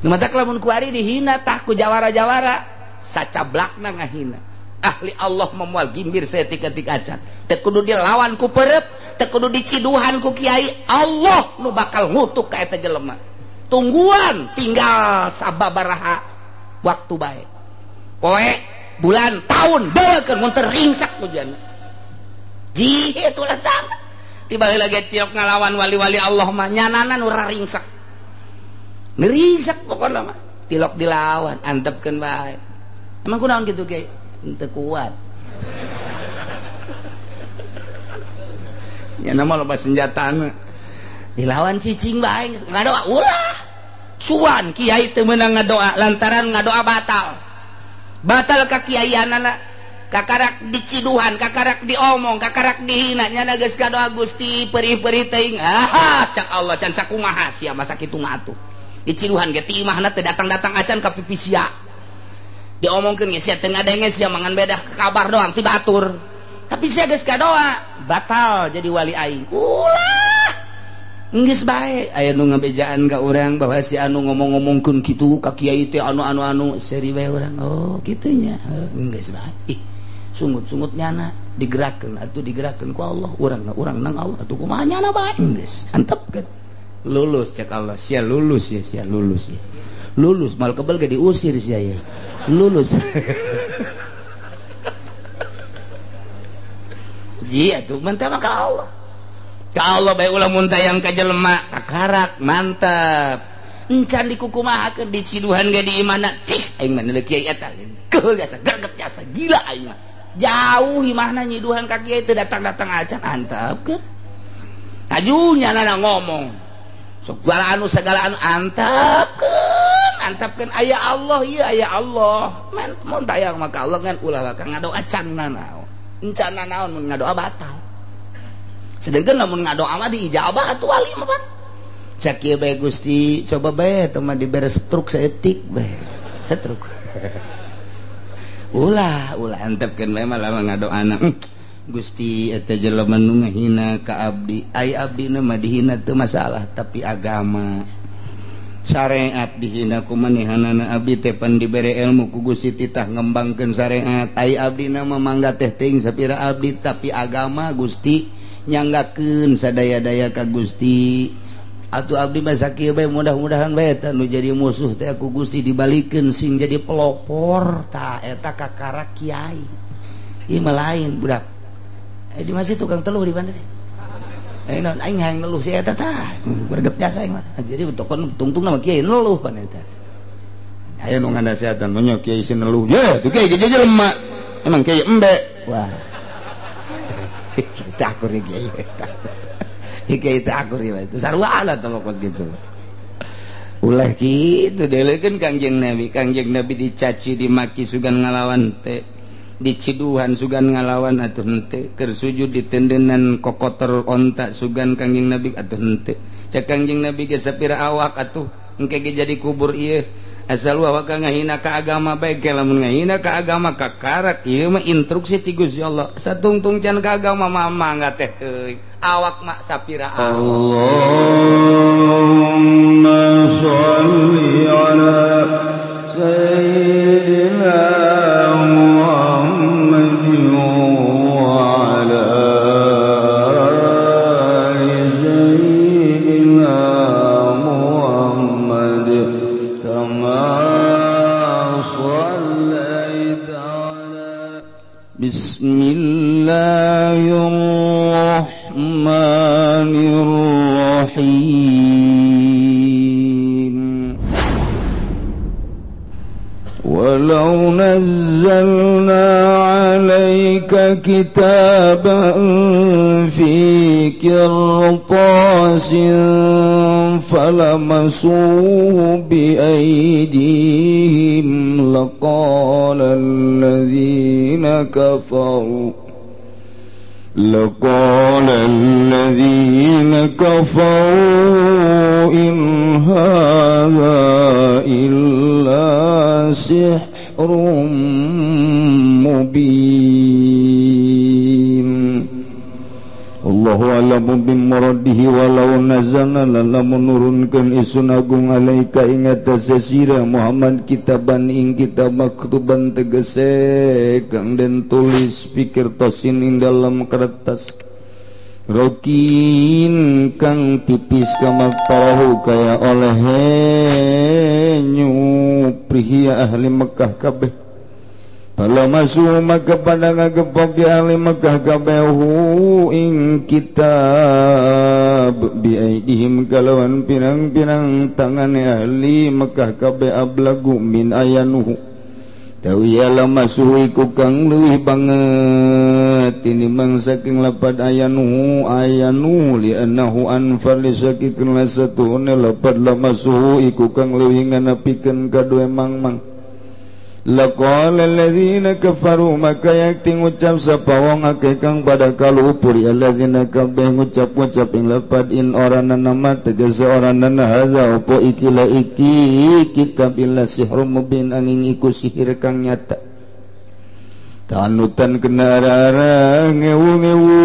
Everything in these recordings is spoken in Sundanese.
matak lamun kuari dihina tah ku jawara-jawara sacablakna ngahina ahli Allah memual gimbir setik-etik acan teu kudu dilawan ku perep teu kudu diciduhan ku kiai Allah nu bakal ngutuk ka eta jelema tungguan tinggal sababaraha waktu bae poe bulan tahun beukeun mun teu ringsak hujan ji itulah sama tiba lagi tiok ngalawan wali-wali Allah mah nyanana nu raringsak ngerisak pokoknya mah tilok dilawan antepkeun bae emang kunaon kitu ge teu kuat nya nama loba senjatana dilawan cicing bae ngadoa ulah cuan kiai teu meunang ngadoa lantaran ngadoa batal ka kiaianana kakarak diciduhan kakarak diomong kakarak dihina nya geus ngadoa Gusti perih-perih teuing cak Allah can sakumaha sia masa kitu mah atuh diciduhan ge ti imahna teu datang-datang acan ka pipi sia diomongkeun ge sia teu ngadenge sia mangan bedah ke kabar doang ti batur tapi sia geus kadoa batal jadi wali aing ulah geus bae aya nu ngabejaan ka urang bahwa si anu ngomong-ngomongkeun kitu ka kiai teh anu seri bae urang oh kitu nya geus bae sungut-sungut nyana digerakkeun atuh digerakkeun ku Allah urang nang Allah atuh kumaha nyana bae geus antepkeun lulus cek Allah sia lulus ya lulus mal kebal gak diusir sia ya lulus iya tuh mentah maka Allah bae ulah mun tayang ka jelema kakarak mantap encan dikukumahakeun diciduhan ge di imahna tih aing mah neuleuh kiai eta keul jasa greget jasa gila aing mah jauh imahna nyiduhan ka kiai teu datang-datang acan antep ajunya nana ngomong segala anu antapkeun aya Allah ieu aya Allah mun tayang maka Allah ngan ulah ka ngadoa canna naon encana naon mun ngadoa batal sedengkeun lamun ngadoa mah diijabah atuh wali mah pan cak ieu bae Gusti coba bae teu mah dibere setruk saeutik bae setruk ulah antepkeun bae mah lamun ngadoana Gusti eta jelema nu ngahina ka abdi ai abdina mah dihina teu masalah tapi agama syariat dihina ku manehanana abdi teh pan dibere ilmu ku Gusti titah ngembangkeun syariat ai abdina mah mangga teh teuing sapira abdi tapi agama Gusti nyanggakeun sadaya-daya ka Gusti atuh abdi mah sakieu bae mudah-mudahan bae eta nu jadi musuh teh ku Gusti dibalikeun sing jadi pelopor tah eta kakarak kiai ieu mah lain budak di masih tukang teluh di mana sih? Non aing hayang neluh si eta tah. Berget jasa aing mah. Jadi tokon tungtung nama kiai neluh pan eta. Aya nu ngandaseukeun nya kiai si neluh. Ya, tu kiai ge jelema. Emang kiai embe. Wah. Kita akur kiai. Kiai teh akur ieu. Itu sarwana teh kos gitu. Ulah kitu deuleukeun Kangjeng Nabi dicaci dimaki sugan ngalawan teh diciduhan sugan ngalawan atuh henteu keur sujud ditendenan kokotor onta sugan Kangjeng Nabi atuh henteu cek Kangjeng Nabi ge sapira awak atuh engke ge jadi kubur ieu asal awak ngahina ka agama bae ge lamun ngahina ka agama kakarak ieu mah instruksi ti Gusti Allah satungtung can ka agama mah mangga teh teuing awak mah sapira Allahumma sholli ala sayyidina Bismillahirrahmanirrahim. Walau nazzalna 'alaika kitaban fi qirtasin falamasuhu bi aydihim laqala alladhina kafaru in hadha illa sihrun mubin. Allahu wallahu a'lamu bimuradihi walau nazalna lamun nurunkeun isun agung alaika ing atase sira Muhammad kitaban ing kitab maktuban tegese kang den tulis pikir tosin ing dalam kertas rokin kang tipis kamak tarahu kaya oleh nyuprihi ahli Mekah kabeh Pala masuk maka pada ngagepok di ahli Mekah kabehu ing kitab biaidihim kalawan pirang-pirang tangan ahli Mekah kabeh ablagu min ayanuhu tawiyalah masuk iku kang luwih banget ini mang saking lapad ayanuhu li annahu anfal saking lasatune lapad la masuk iku kang luwih nganapikeun kadue mang-mang laqala alladzina kafaru maka yakti ngucap sapa wong akeh kang pada kalupur alladzina kabeh ngucap-ngucap ing lapad in orana nama tegese orana hadza opo ikila iki kitabillah sihrun mubin angin iku sihir kang nyata tanutan kena arah ngewu-ngewu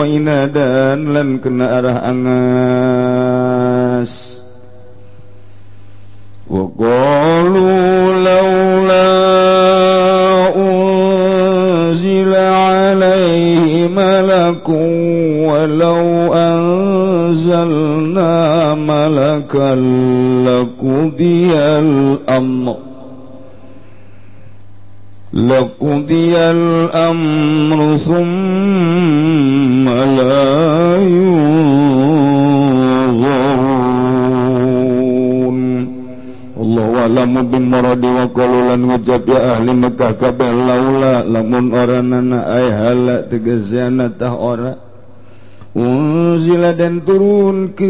inadan lan kena arah angas wa qalu laula unzila alaihi malakun walau anzalna malakan laqudiyal amru thumma la Allahu a'lamu bimuradi wa qalulan ngucap ya ahli Mekah kabeh laula lamun oranana ay hala tegese ana tah ora unzila dan turun ke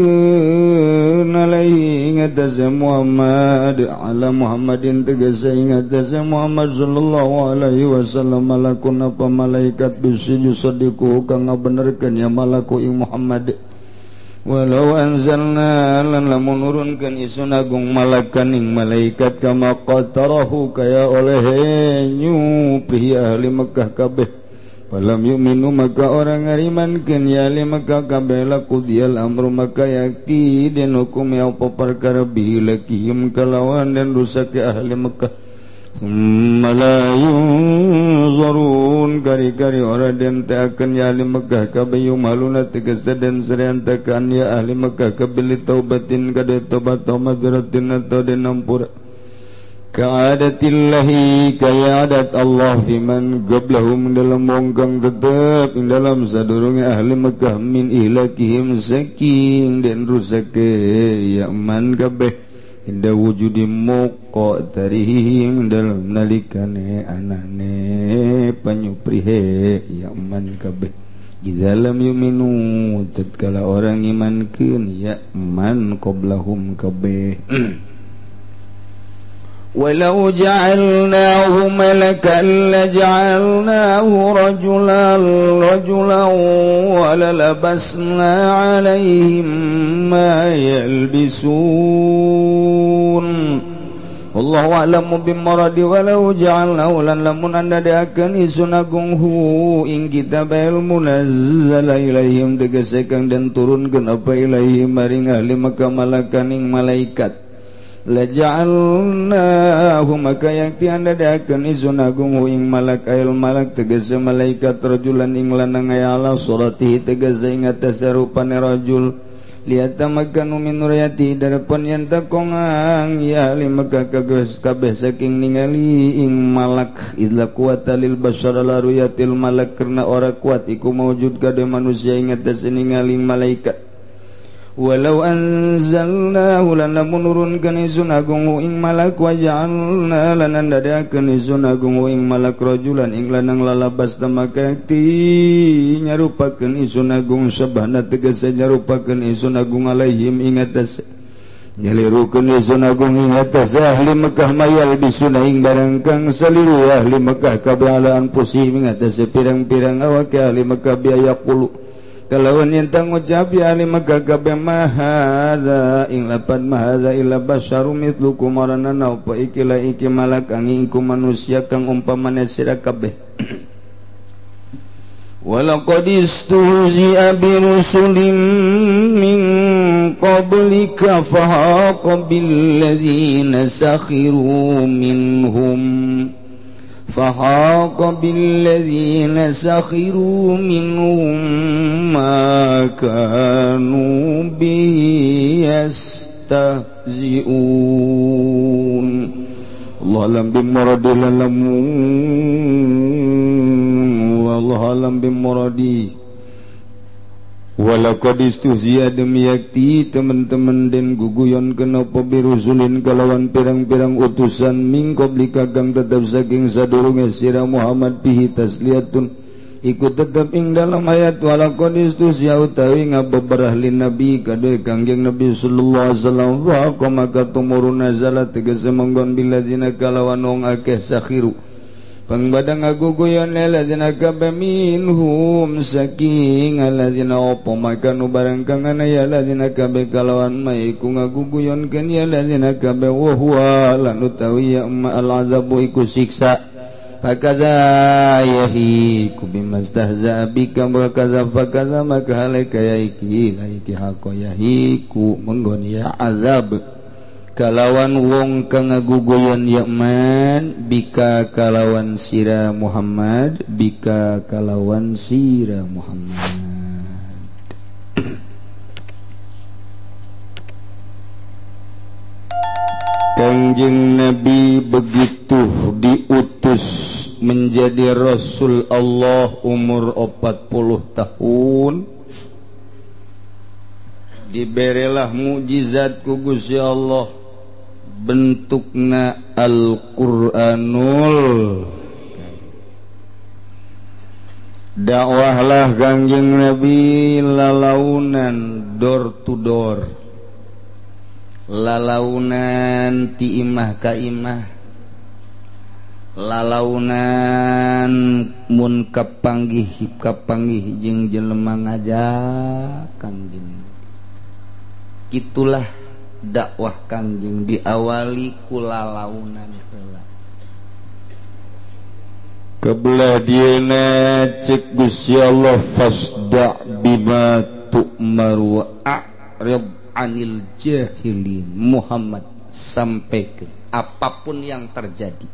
alaihi ngatasa Muhammad ala Muhammadin tegese ngatasa Muhammad sallallahu alaihi wasallam malakun apa malaikat bisi yusadiku kang ngabenerkeun ya malaku ing Muhammad walau anzalna lan lamun nurunkeun isun agung malakan ing malaikat kama qatarahu kaya oleh nyupi ahli Mekah kabeh falam yu'minu maka orang ngarimankeun ya ahli Mekah kabeh laqudiyal amru maka yakti den hukum ya apa perkara bilakihim kalawan dan rusak ahli Mekah Malayun kari-kari orang dan ta'akan ya ahli Mekah kabayu maluna tegasa dan seriantakan ya ahli Mekah kabili taubatin kada taubat atau maghfiratin atau dan ampura ka'adatillahi kaya adat Allah fiman qablahum dalam mongkang tetap dalam sadurungi ahli Mekah min ihlakihim saking dan rusak ya man kabeh inda wujudi moko tarihim dalam nalikane anane panyuprihe yaman kabeh idalam yuminu tatkala orang imankeun yaman qablahum kabeh walau ja'alnahu malakan laja'alnahu rajulan walalabasna alaihim ma yalbisun Allahu a'lamu bimuradi walau ja'alnahu lan lamun anda deakeun isun agung hu ing kitab munazzala ilaihim tegese kang den turunkeun apa ilaihim maring ahli Makkah malakan ing malaikat laja'alnahu maka yakti anda deakeun isun agung hu ing malak ail malak tegese malaikat rajulan ing lanang ala suratihi tegese ing atas rupane rajul liatamaganu min nuriyati darapun yen takongang ya limaka kabeh saking ningali ing malak illa quwata lil bashar la ruyatil malak karena ora kuat iku maujud kade manusia ing atas ningali malaikat walau anzalnahu lan munurunkan isun agung ing malak wa ja'alna lan andadakeun isun agung ing malak rajulan ing lanang lalabas tamaka ti nyarupakeun isun agung sabana tegese nyarupakeun isun agung alaihim ing atas nyalirukeun isun agung ing atas ahli Mekah mayal bisuna ing barang kang saliru ahli Mekah kabalaan pusih ing atas pirang-pirang awak ahli Mekah biaya qulu kalawan yang tangucap ya ahli Mekah kabeh mahadza ing lapan mahadza illa basyarum mithlukum maranana apa ikilah iki malak angin ku manusia kang umpamane sira kabeh walaqad istuhzi'a birusulin min qablika fahaqa billadzina sakhiru minhum ma kanu bihi yastahzi'un. Allah alam bimuradi wallahu alam bimuradi. Walaqad istuhzi'a demi yakti teman-teman den guguyon kenapa birusulin kalawan pirang-pirang utusan min qablika kang tetap saking sadurunge sira Muhammad bihi tasliyatun ikut tetap ing dalam ayat walaqad istuhzi'a utawi ngabeberah lin nabi kadue kangjeng Nabi sallallahu alaihi wasallam wa maka tumurun nazala tegese monggon biladzina kalawan wong akeh sakhiru pangbadang aguguyon leladzina kabeh minhum saking aladzina opo maka nu barang kang ana ya ladzina kabeh kalawan maiku ngaguguyon kan ya ladzina kabeh wa huwa lan utawi ya al azabu iku siksa fakaza yahiku bimastahza bika wa kaza fakaza maka halika yaiki laiki haqo yahiku menggon ya azab kalawan wong kang ngaguguyon yakman bika kalawan sira Muhammad bika kalawan sira Muhammad. Kanjeng Nabi begitu diutus menjadi Rasul Allah umur 40 tahun diberilah mukjizat ku Gusti Allah bentukna Al-Qur'anul dakwahlah kanjeng Nabi lalaunan door to door lalaunan ti imah ka imah lalaunan mun kapanggih jeung jelema ngajak kanjeng itulah dakwah kanjeng diawali kulalaunan heula kebelah dieuna cek Gusti Allah fasda bima tu'mar wa a'rid anil jahilin Muhammad sampaikan apapun yang terjadi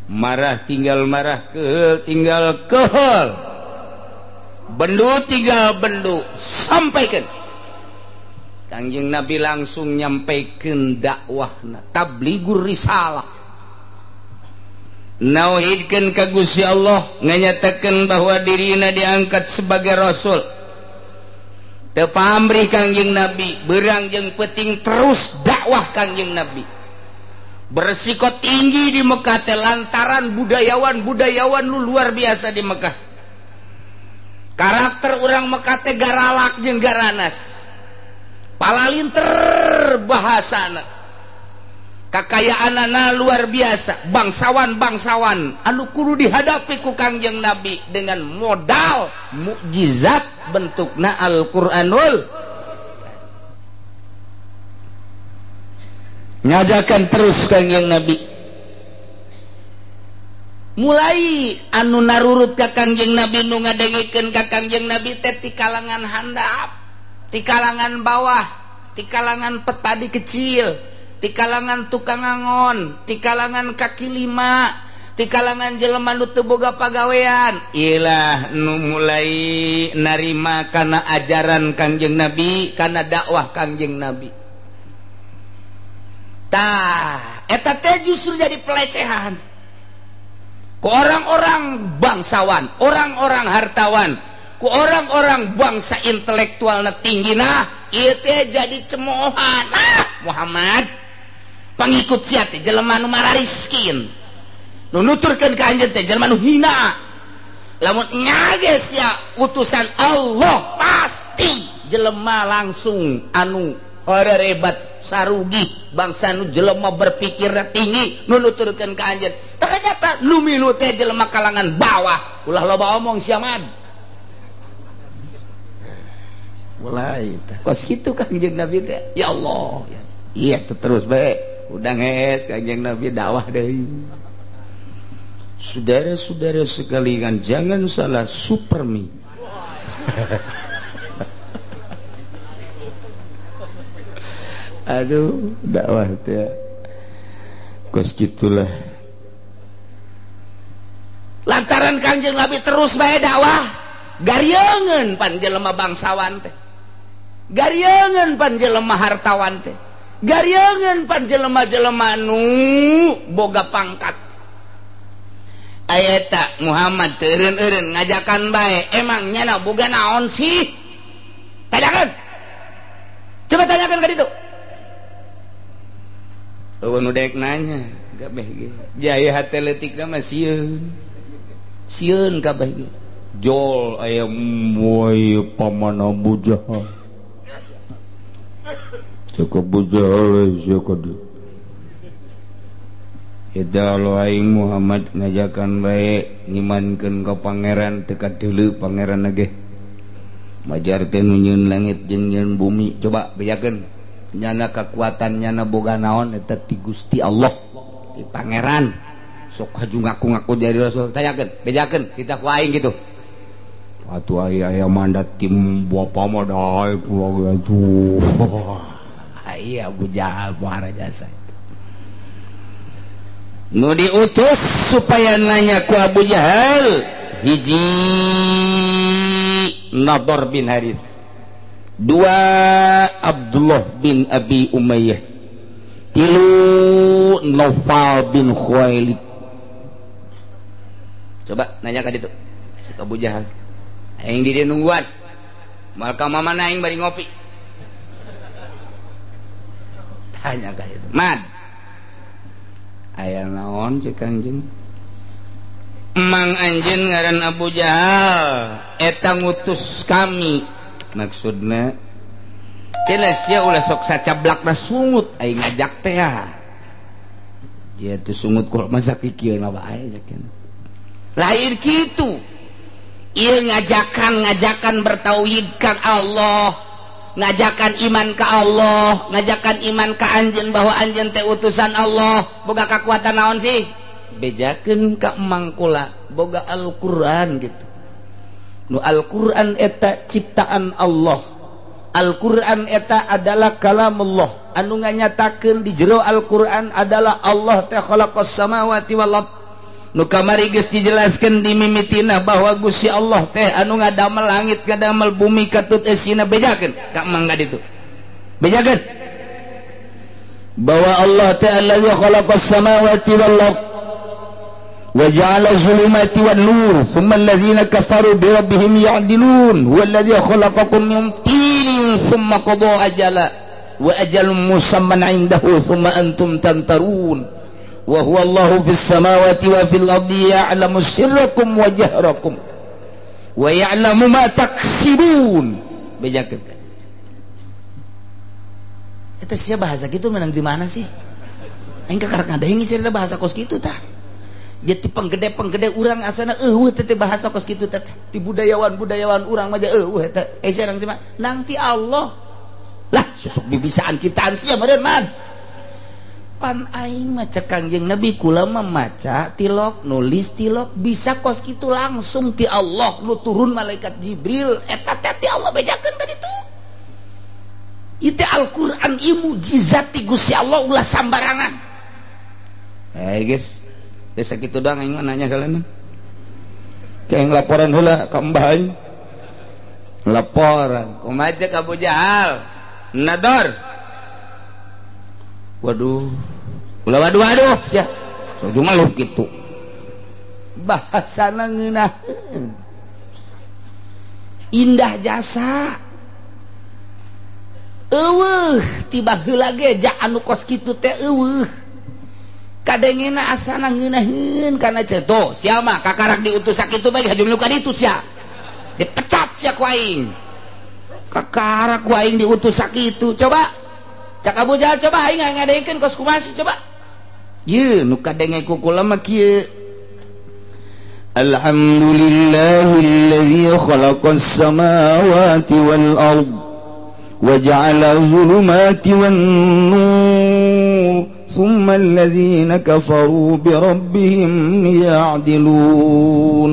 marah tinggal marah kehel tinggal kehel bendu tinggal bendu sampaikan. Kanjeng Nabi langsung nyampaikan dakwahna tabligur risalah nauhidkeun ka Gusti Allah nganyatakeun bahwa dirina diangkat sebagai rasul teu pamrih kanjeng Nabi beurang jeung peuting terus dakwah kanjeng Nabi bersiko tinggi di Mekah teh lantaran budayawan lu luar biasa di Mekah karakter urang Mekah teh garalak jeung garanas palalinter bahasana kakayaanana luar biasa bangsawan anu kudu dihadapi ku kanjeng Nabi dengan modal mukjizat bentukna Al-Qur'anul ngajakan terus kanjeng Nabi mulai anu narurut ka kanjeng Nabi nu ngadengikeun ka kanjeng Nabi teh ti kalangan handap di kalangan bawah, di kalangan petani kecil, di kalangan tukang angon, di kalangan kaki lima, di kalangan jelema nu teu boga pagawean. Ilah nu mulai narima kana ajaran kanjeng Nabi, kana dakwah kanjeng Nabi. Tah, eta teh justru jadi pelecehan. Ku orang-orang bangsawan, orang-orang hartawan, ku orang-orang bangsa intelektual na tinggi nah ieu teh jadi cemoohan Muhammad pangikut sia teh jelema nu marariskin nu nuturkeun ka anjeun teh jelema nu hina lamun nyages ya utusan Allah pasti jelema langsung anu harerebat sarugi bangsa nu jelema berpikir tinggi nu nuturkeun ka anjeun ternyata nu milu teh jelema kalangan bawah ulah loba omong sia mad mulai kos gitu kanjeng Nabi teh ya Allah iya terus bae udah nges kanjeng Nabi dakwah deui Saudara-saudara sekalian, jangan salah, supermi. Aduh, dakwah teh. Kos gitulah. Lantaran Kanjeng Nabi terus bae dakwah, garieungeun pan jelema bangsawan teh, garieungeun pan jelema hartawan teh, garieungeun pan jelema-jelema nu boga pangkat. Aya eta Muhammad teureun-eureun ngajakan bae, emang nyana boga naon sih? Tanyakan. Coba tanyakan ka ditu. Eueun nu daek nanya, kabeh ge. Jaya hate leutikna mah sieun kabeh ge. Jol aya moy paman Abu Jahal. Cek Abu Jahal siapa dia? Eta lo aing Muhammad ngajakan bae ngimankeun ka pangeran teu kadeuleu pangeran ge. Majar teh nu nyieun langit jeung nyieun bumi. Coba bejakeun. Nyana kekuatan nyana boga naon eta ti Gusti Allah, ti pangeran. Sok haju ngaku-ngaku jadi rasul. Tanyakeun, bejakeun kita ku aing gitu. Atuh aya mandat tim bapa mah dae pulau atuh. Aya Abu Jahal pohara jasa. Nu diutus supaya nanya ku Abu Jahal, hiji Nadhr bin Harith, dua Abdullah bin Abi Umayyah, tilu Naufal bin Khuwailid. Coba nanya ka ditu si Abu Jahal, aing di dieu nungguan moal ka mamana aing bari ngopi. Tanya ka ditu, "Man, aya naon cek anjeun?" "Emang anjeun ngaran Abu Jahal, eta ngutus kami." Maksudna cenah sia ulah sok sacablakna sungut aing ngajak teh ya. Dia tuh sungut kul masa kikieun mah bae cekeun. Lain kitu. Ieu ngajakan bertauhid ka Allah, ngajakan iman ka Allah, ngajakan iman ka anjeun bahwa anjeun teh utusan Allah, boga kakuatan naon sih? Bejakeun ka emang kula boga Al-Qur'an gitu. Nu Al-Qur'an eta ciptaan Allah. Al-Qur'an eta adalah kalamullah. Anu nganyatakeun di jero Al-Qur'an adalah Allah teh khalaqas samawati wal ard. Nu kamari geus dijelaskeun di mimitina bahwa Gusti Allah teh anu ngadamel langit, ngadamel bumi, katut esina. Bejakeun ka mangga ditu. Bejakeun bahwa Allah teh allazi khalaqas samawati wal ard wa ja'ala zulumati wan nur thumma alladhina kafaru bi rabbihim ya'dilun huwa alladhi khalaqakum min tinin thumma qada ajala wa ajalun musamman 'indahu thumma antum tamtarun wa huwa Allahu fis samawati wa fil ardi ya'lamu sirrakum wa jahrakum wa ya'lamu ma taksibun. Bejakeun eta sia bahasa kitu menang di mana sih? Aing kakarek ngadaeng cerita bahasa kos kitu tah. Jadi penggede urang asana teh bahasa kos kitu teh. Ti budayawan urang mah teh sareng sih mah nang ti Allah. Lah susuk bibisaan ciptaan sia meureun man. Pan aing maca Kangjeng Nabi kula mah maca tilok, nulis tilok, bisa kos kitu langsung ti Allah nu turun malaikat Jibril eta teh ti Allah bejakeun ka ditu. Itu Al-Qur'an ieu mukjizat ti Gusti Allah ulah sambarangan. Guys, desa kitu doang aing nanya kalian. Kayak laporan heula ka Mbah aing. Laporan, kumaha cek Abu Jahal? Nadhr. Waduh. Ulah waduh sia. Soju maluh kitu. Bahasana ngeunaheun. Indah jasa. Eueuh, tiba heula ge ja anu kos kitu teh eueuh. Kadengena asana ngeunaheun kana ceto sia mah kakarak diutus sakitu bae hajum luka ditu sia dipecat sia ku aing kakarak ku aing diutus sakitu. Coba cak Abu Jahal, coba aing ngadengkeun kos kumaha coba ye nu kadenge ku kula mah kieu. Alhamdulillahilladzi khalaqas samawati wal ard wa ja'ala zulumati wan nur ثم الذين كفروا بربهم يعدلون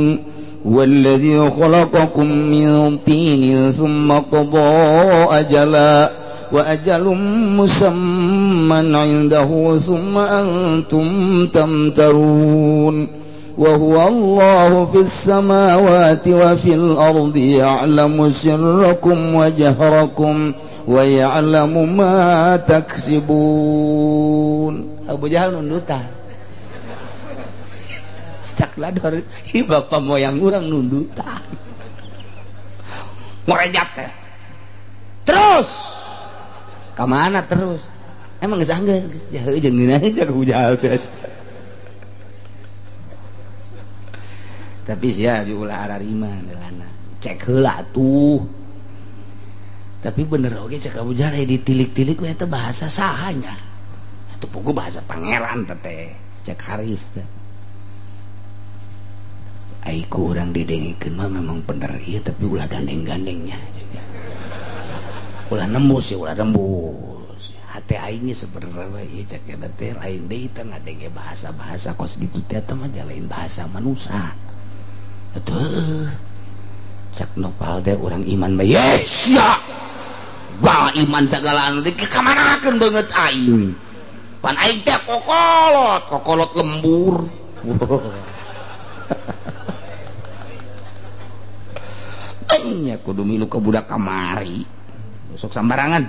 والذي خلقكم من طين ثم قضى أجلا وأجل مسمى عنده ثم أنتم تمترون وهو الله في السماوات وفي الأرض يعلم سركم وجهركم ويعلم ما تكسبون. Abu Jahal nundutan cak lador hi bapak moyang urang nundutan ngorejat teh terus kamana terus emang geus anggeus geus jeung dina cak Abu Jahal teh. Tapi sia diulah ararima delana cek heula tuh. Tapi bener oge cek Abu Jahal ditilik-tilik we teh bahasa sahanya atuh puguh bahasa pangeran teh cek Haris teh. Ai ku urang didengikeun mah memang bener ieu tapi ulah gandeng-gandengnya ulah nembus ya ulah nembus hate aing sebenarnya ieu cek eta teh lain deui teh ngadenge bahasa-bahasa kos ditu teh mah lain bahasa manusia. Atuh cak nopal teh urang iman mah yes ya bang iman segala anu dikamanakeun beungeut aing pan aing teh kokolot lembur. Nya kudu milu ke budak kamari sok sambarangan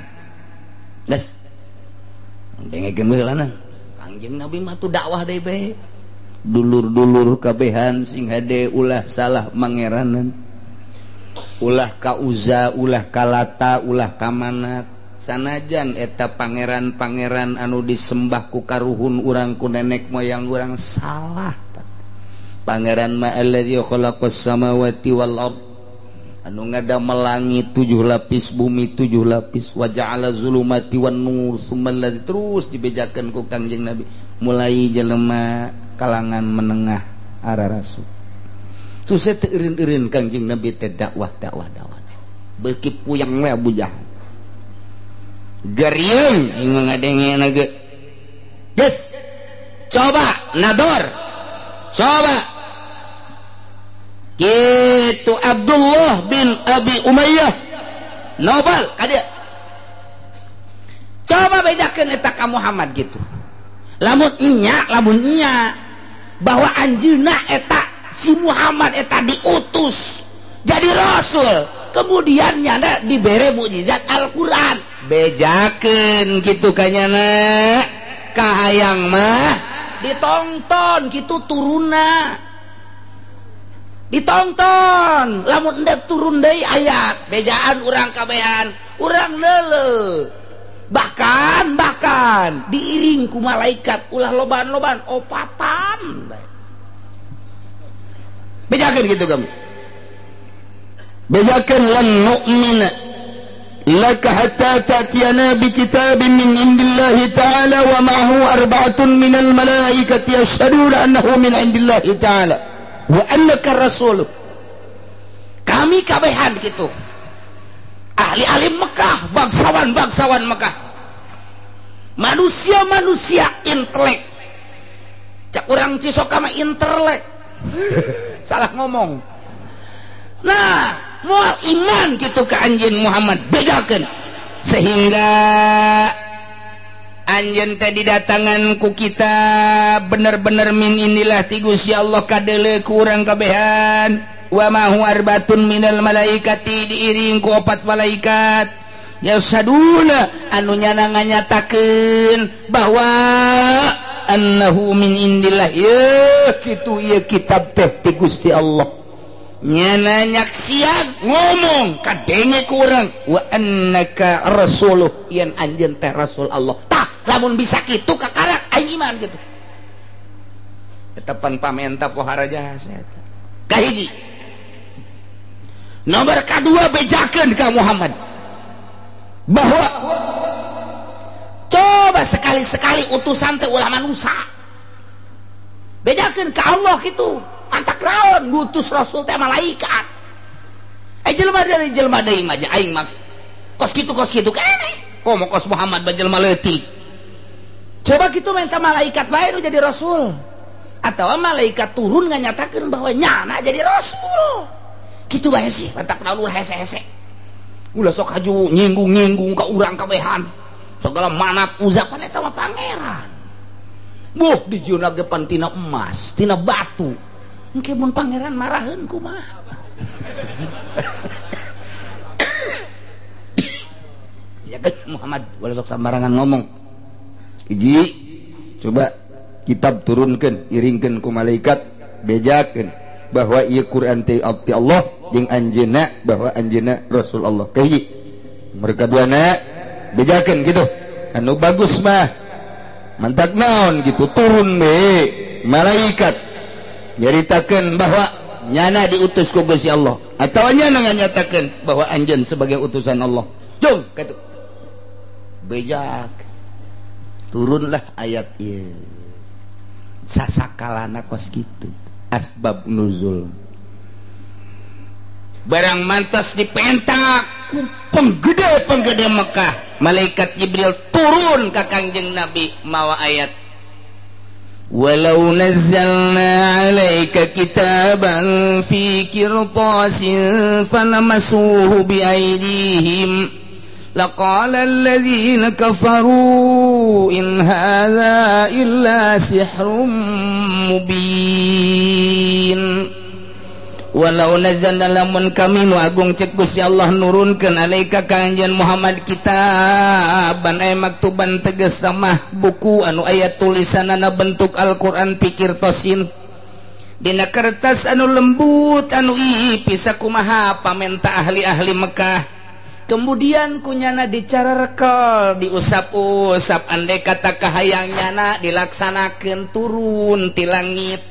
des dengekeun heulanan Kangjeng Nabi mah tuh dakwah deui bae dulur-dulur kabehan sing hade ulah salah mangeranan ulah ka Uza ulah ka Lata ulah ka Manat sanajan eta pangeran-pangeran anu disembah ku karuhun urang ku nenek moyang urang salah pangeran ma allazi khalaqas samawati wal ard anu ngadamel langit 7 lapis bumi 7 lapis wa ja'ala zulumati wan nur summallazi terus dibejakeun ku Kangjeng Nabi mulai jelema kalangan menengah ara rasul tu teu eureun-eureun Kangjeng Nabi teh dakwah beuki puyang we Abu Jahal garieun aing ngadengena ge geus coba nador coba gitu Abdullah bin Abi Umayyah nobal kadia coba bedakeun eta ka Muhammad gitu lamun nya bahwa anjeunna eta si Muhammad eta diutus jadi rasul kemudian nyana dibere mukjizat Al-Qur'an bejakeun gitu kanyana kahayang mah ditonton gitu turuna ditonton lamun endek turun deui ayat bejaan urang kabehan urang leuleuh bahkan diiring ku malaikat ulah loban-loban opatan bejakeun gitu kamu bejakeun lan nu'mina laka hatta ta'tiyana bi kitabin min indillahi ta'ala wa ma'ahu arba'atun minal malaikati yashhaduna annahu min indillahi ta'ala wa annaka rasul kami kabehan gitu ahli-ahli Mekah bangsawan Mekah manusia intelek cak urang Cisoka mah intelek salah ngomong nah moal iman gitu ke anjeun Muhammad bedakeun sehingga anjeun teh didatangan ku kita bener-bener min inilah ti Gusti Allah kadeuleu ku urang kabehan wa ma hu arbatun minal malaikati diiring ku 4 malaikat yasaduna anu nyana nganyatakeun bahwa annahu min indillah ya kitu ieu kitab teh ti Gusti Allah nyana nyaksian ngomong kadenge ku urang wa annaka rasuluh yen anjeun teh rasul Allah tah lamun bisa kitu kakarak aing iman gitu eta pan pamenta pohara jasa eta kahiji nomor kadua bejakeun ka Muhammad bahwa coba sekali-sekali utusan teh ulah manusia bejakeun ka Allah gitu antak naon ngutus rasul teh malaikat jelema dari jelema deui mah aing mah kos kitu keneh komo kos Muhammad bajelema leutik Coba gitu minta malaikat bae nu jadi rasul, atau malaikat turun nganyatakeun bahwa nyana jadi rasul. Kitu bae sih, mantap naon hese-hese. Ulah sok haju nyinggung-nyinggung ka urang kabehan. Segala manat uzapan eta mah pangeran. Buh dijieunna depan tina emas, tina batu. Engke mun pangeran maraheun kumaha? Ya kan Muhammad wala sok sambarangan ngomong. Iji coba kitab turunkeun iringkeun ku malaikat bejakeun bahwa ieu Quran teh abdi Allah jeung anjeunna bahwa anjeunna Rasul Allah. Kahiji mereka duana bejakeun gitu. Anu bagus mah mantak naon gitu turun be malaikat nyaritakeun bahwa nyana diutus ku Gusti Allah atawa nyana nganyatakeun bahwa anjeun sebagai utusan Allah. Jong kitu. Bejak turunlah ayat ieu. Sasakalana kos kitu. Asbab nuzul. Barang mantas dipentak ku penggede Mekah, malaikat Jibril turun ka Kangjeng Nabi mawa ayat. Walau nazzalna 'alaika kitaban fi qirtasin falamassuhu bi aydihim laqala alladhina kafaru in hadza illa sihrun mubin. Walau nazzalna lamun kami nu agung cek Gusti Allah nurunkeun alaika ka anjeun Muhammad kitaban ay maktuban tegas mah buku anu aya tulisanana bentuk Al-Qur'an pikir tosin dina kertas anu lembut anu ipis sakumaha pamenta ahli-ahli Mekah. Kemudian kunyana dicarekel diusap-usap andai kata kahayang nyana dilaksanakeun turun ti langit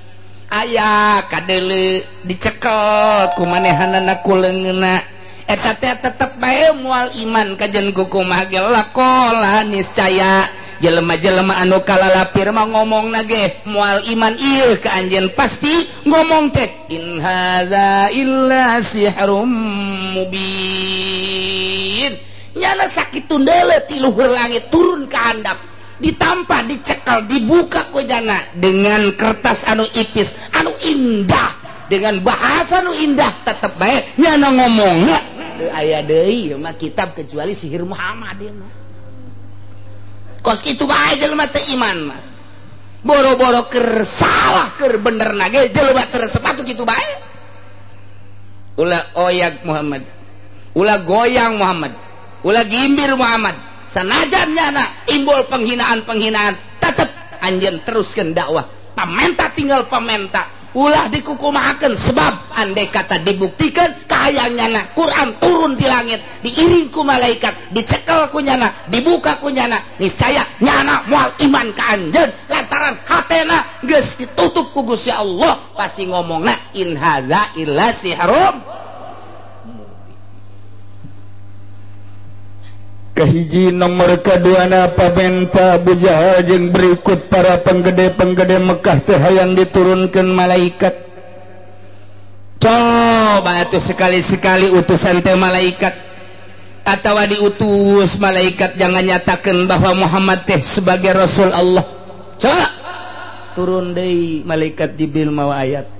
aya kadele dicekel kumanehanana kuleungeuna eta teh tetep bae moal iman kajen kukumaha ge lakola niscaya jelema-jelema anu kalalapir mah ngomongna ge moal iman ieu ka anjeun pasti ngomong teh in hadza illa sihrum mubin nyana sakitu deuleu ti luhur langit turun ka handap ditampah dicekel dibuka ku jana dengan kertas anu ipis anu indah dengan bahasa anu indah tetep bae nyana ngomongna teu aya deui mah kitab kecuali sihir Muhammad ieu mah kos kitu bae jelema teu iman mah boro-boro keur salah keur benerna ge jelema teu sepatu kitu bae ulah oyak Muhammad ulah goyang Muhammad ulah gimbir Muhammad sanajan nyana imbul penghinaan tetep anjeun teruskeun dakwah pamenta tinggal pamenta ulah dikukumahakeun sebab andai kata dibuktikan kahayang nyana Quran turun di langit diiring ku malaikat dicekel ku nyana dibuka ku nyana niscaya nyana moal iman ka anjeun lantaran hatena geus ditutup ku Gusti Allah pasti ngomongna in hadza illa sihrum. Kahiji nomor kaduana pamenta Abu Jahal jeung berikut para penggede-penggede Mekah teh hayang diturunkeun malaikat. Coba atuh sekali-sekali utusan teh malaikat atawa diutus malaikat jangan nyatakeun bahwa Muhammad teh sebagai rasul Allah. Coba turun deui malaikat Jibril mawa ayat.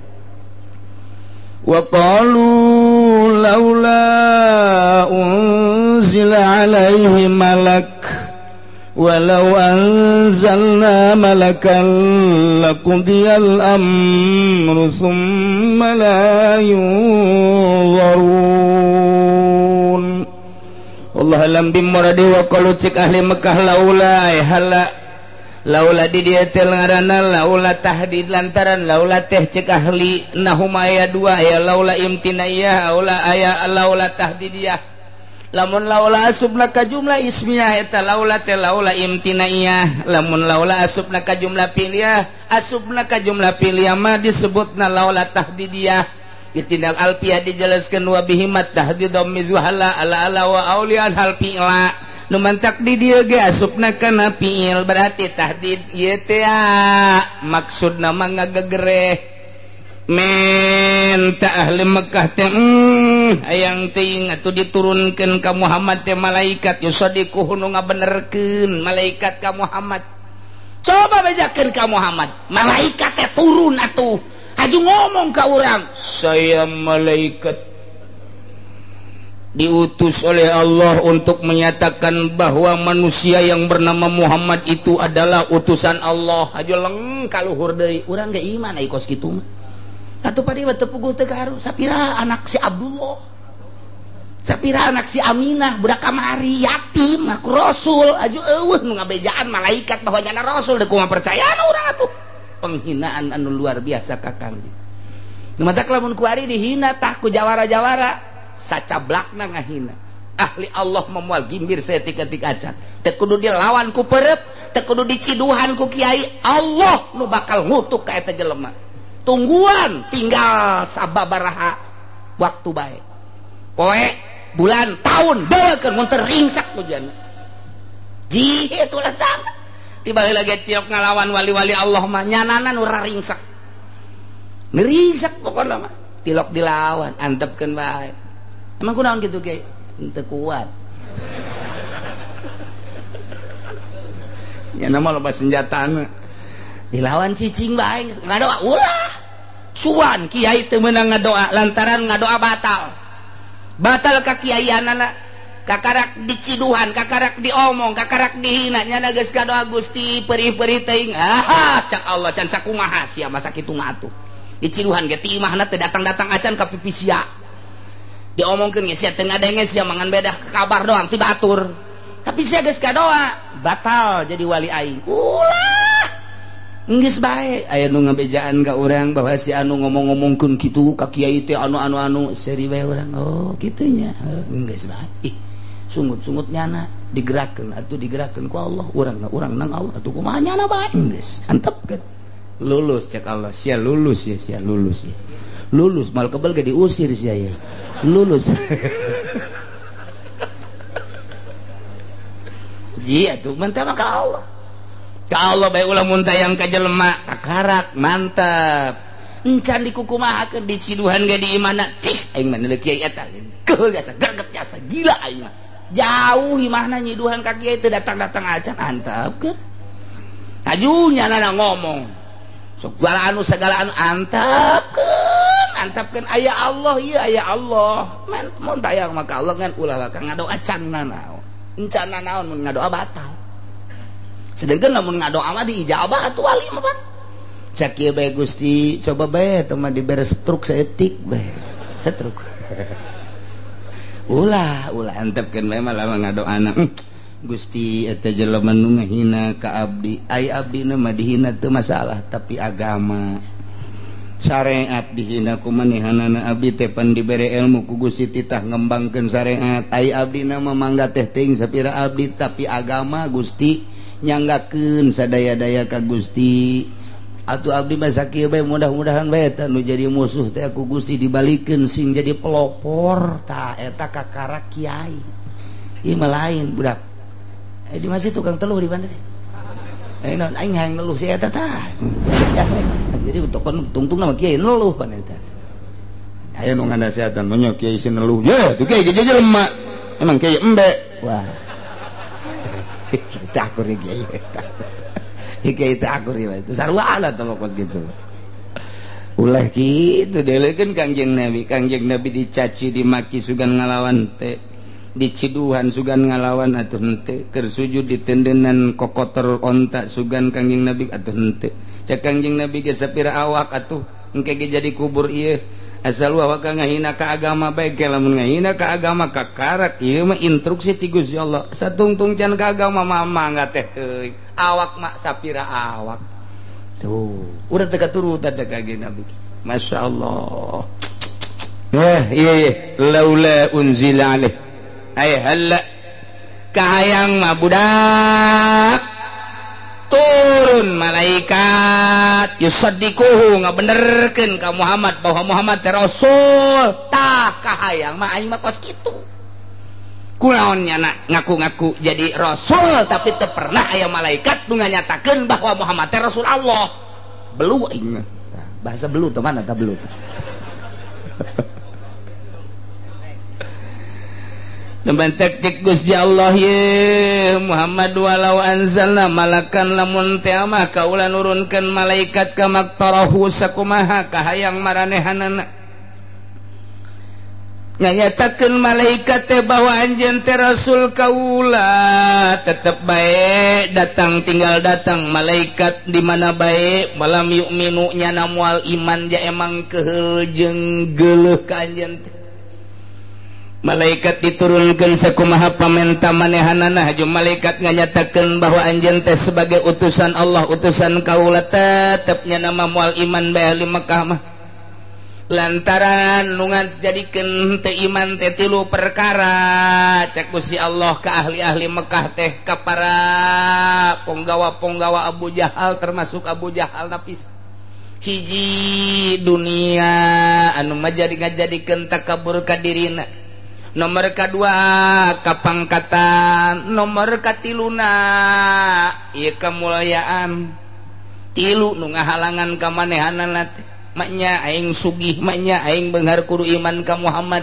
Wa qalu laula unzila alaihi malak walau anzalna malakan laqudiyal amru thumma la yunzarun. Allah alam bimuradi wa qalu cik ahli Mekah laula hala laula di dia teh ngaranna laula tahdid lantaran laula teh cek ahli nahum aya dua ya laula imtinaiyah laula aya laula tahdidiyah lamun laula asubna ka jumlah ismiyah eta laula teh laula imtinaiyah lamun laula asubna ka jumlah piliyah asubna ka jumlah piliyah mah disebutna laula tahdidiyah istindak alfiyah dijelaskeun wa bihimat tahdidum mizwahala ala ala wa aulian hal fi'la nu mantak di dieu ge asupna kana fiil berarti tahdid ieu teh maksudna mah ngagegereh men ta ahli Mekah teh hayang teuing atuh diturunkeun ka Muhammad teh malaikat yusadiquhu nu ngabenerkeun malaikat ka Muhammad coba bejakeun ka Muhammad malaikat teh turun atuh aju ngomong ka urang saya malaikat diutus oleh Allah untuk menyatakan bahwa manusia yang bernama Muhammad itu adalah utusan Allah aju leng kaluhur deui urang ge iman ai kos kitu mah atuh padi teu puguh teu kaharu sapira anak si Abdullah sapira anak si Aminah budak kamari yatim ngaku rasul aju eueuh nu ngabejaan malaikat bahwa nyana rasul deuk kumaha percayaan urang atuh penghinaan anu luar biasa kakang nu mata lamun kuari dihina tah ku jawara-jawara sacablakna ngahina ahli Allah memual gimbir saeutik-eutik acan teu kudu dilawan ku peureut teu kudu diciduhan ku kiai Allah nu bakal ngutuk ka eta jelema tungguan tinggal sababaraha waktu bae poe bulan tahun bawakeun mun teu ringsak hujan jieu tulah sama tiba lagi tiok ngalawan wali-wali Allah mah nyanana nu ringsak ngeringsek pokona mah tilok dilawan antepkeun bae emang kunaon kitu ge teu kuat nya nama loba senjatana dilawan cicing bae ngadoa ulah cuan kiai teu meunang ngadoa lantaran ngadoa batal kakiaianana kakarak diciduhan kakarak diomong kakarak dihina nyana geus kadoa Gusti perih-perih teuing cak Allah can sakumaha sia masa kitu mah atuh diciduhan ge ti imahna teu datang-datang acan ka pipi sia diomongkeun ge sia teu ngadenge sia mangan bedah kabar doang ti batur tapi sia geus kadoa batal jadi wali aing ulah geus bae aya nu ngabejaan ka urang bahwa si anu ngomong-ngomongkeun kitu ka kiai teh anu seri bae urang oh kitu nya geus bae sungut-sungut nyana digerakkeun atuh digerakkeun ku Allah urang nang Allah atuh kumaha nyana bae geus antepkeun lulus cek Allah sia lulus ya lulus mal kebal ge diusir sia ya lulus ji atuh mentah maka Allah ka Allah bae ulah mun tayang ka jelema kakarak mantap encan dikukumahakeun diciduhan ge di imana cih aing mah neuleuh kiai eta keul jasa greget jasa gila aing mah jauh imahna nyiduhan ka kiai teu datang-datang acan antepkeun ajunya nana ngomong segala anu antepkeun aya Allah ieu aya Allah mun tayang maka Allah ngan ulah ka ngadoa canna naon encan naon mun ngadoa batal sedangkan lamun ngadoa mah diijabah atuh wali mah pan cak ieu bae Gusti coba bae teu mah dibere struk saeutik bae struk ulah antepkeun bae mah lamun ngadoana Gusti eta jelema nu ngahina ka abdi ai abdina mah dihina teu masalah tapi agama syariat dihina ku manehanana abdi teh pan dibere ilmu ku Gusti titah ngembangkeun syariat ai abdina mah mangga teh teuing sapira abdi tapi agama Gusti nyanggakeun sadaya-daya ka Gusti atuh abdi mah sakieu bae mudah-mudahan bae eta nu jadi musuh teh ku Gusti dibalikeun sing jadi pelopor tah eta kakarak kiai ieu mah lain budak di masih tukang teluh di mana sih non aing hayang neluh si eta tah jadi tokon tungtung nama kiai neluh pan eta aya nu nganaseatan mah kiai si neluh ya tuh kiai ge jelema emang kiai embe wah kita akur kiai itu akur itu sarua ala tuh kos gitu ulah gitu delekeun Kangjeng Nabi dicaci dimaki sugan ngalawan teh diciduhan sugan ngalawan atuh henteu keur sujud ditendenan kokotor onta sugan Kangjeng Nabi atuh henteu cek Kangjeng Nabi ge sapira awak atuh engke ge jadi kubur ieu asal awak ngahina ka agama bae ge lamun ngahina ka agama kakarak ieu mah instruksi ti Gusti Allah satungtung can ka agama mah mangga teh teuing awak mah sapira awak tuh urang teu katurutan teh Kangjeng Nabi masyaallah iya laula unzila alaih ay halla kahayang mah budak turun malaikat yusaddiquhu ngabenerkeun ka Muhammad bahwa Muhammad teh rasul tah kahayang mah aing mah kos kitu kunaon nyana ngaku-ngaku jadi rasul tapi teu pernah aya malaikat nu nganyatakeun bahwa Muhammad teh rasul Allah belu aing mah bahasa belu teh mana tah belu Teman-teman Gusti Allah ye Muhammad walau anzalna malakan lamun teu mah kaula nurunkeun malaikat ka maktarahu sakumaha ka hayang maranehanana nganyatakeun malaikat teh bahwa anjeun teh rasul kaula tetep bae datang tinggal datang malaikat di mana bae malam yu'minu nya namual iman ja emang keheul jeung geuleuh ka anjeun teh malaikat diturunkan sakumaha pamenta manehanana haju malaikat nganyatakeun bahwa anjeun teh sebagai utusan Allah utusan kaula tetepnya nama moal iman bae ahli Mekah mah lantaran nu ngajadikeun teh iman teh 3 perkara cek Gusti Allah ka ahli-ahli Mekah teh ka para ponggawa-ponggawa Abu Jahal termasuk Abu Jahal napis hiji dunia anu mah jadi ngajadikeun takabur ka dirina nomor kedua kapangkatan nomor katiluna ieu kemuliaan 3 nu ngahalangan ka manehanana teh maknya aing sugih maknya aing beunghar kudu iman ka Muhammad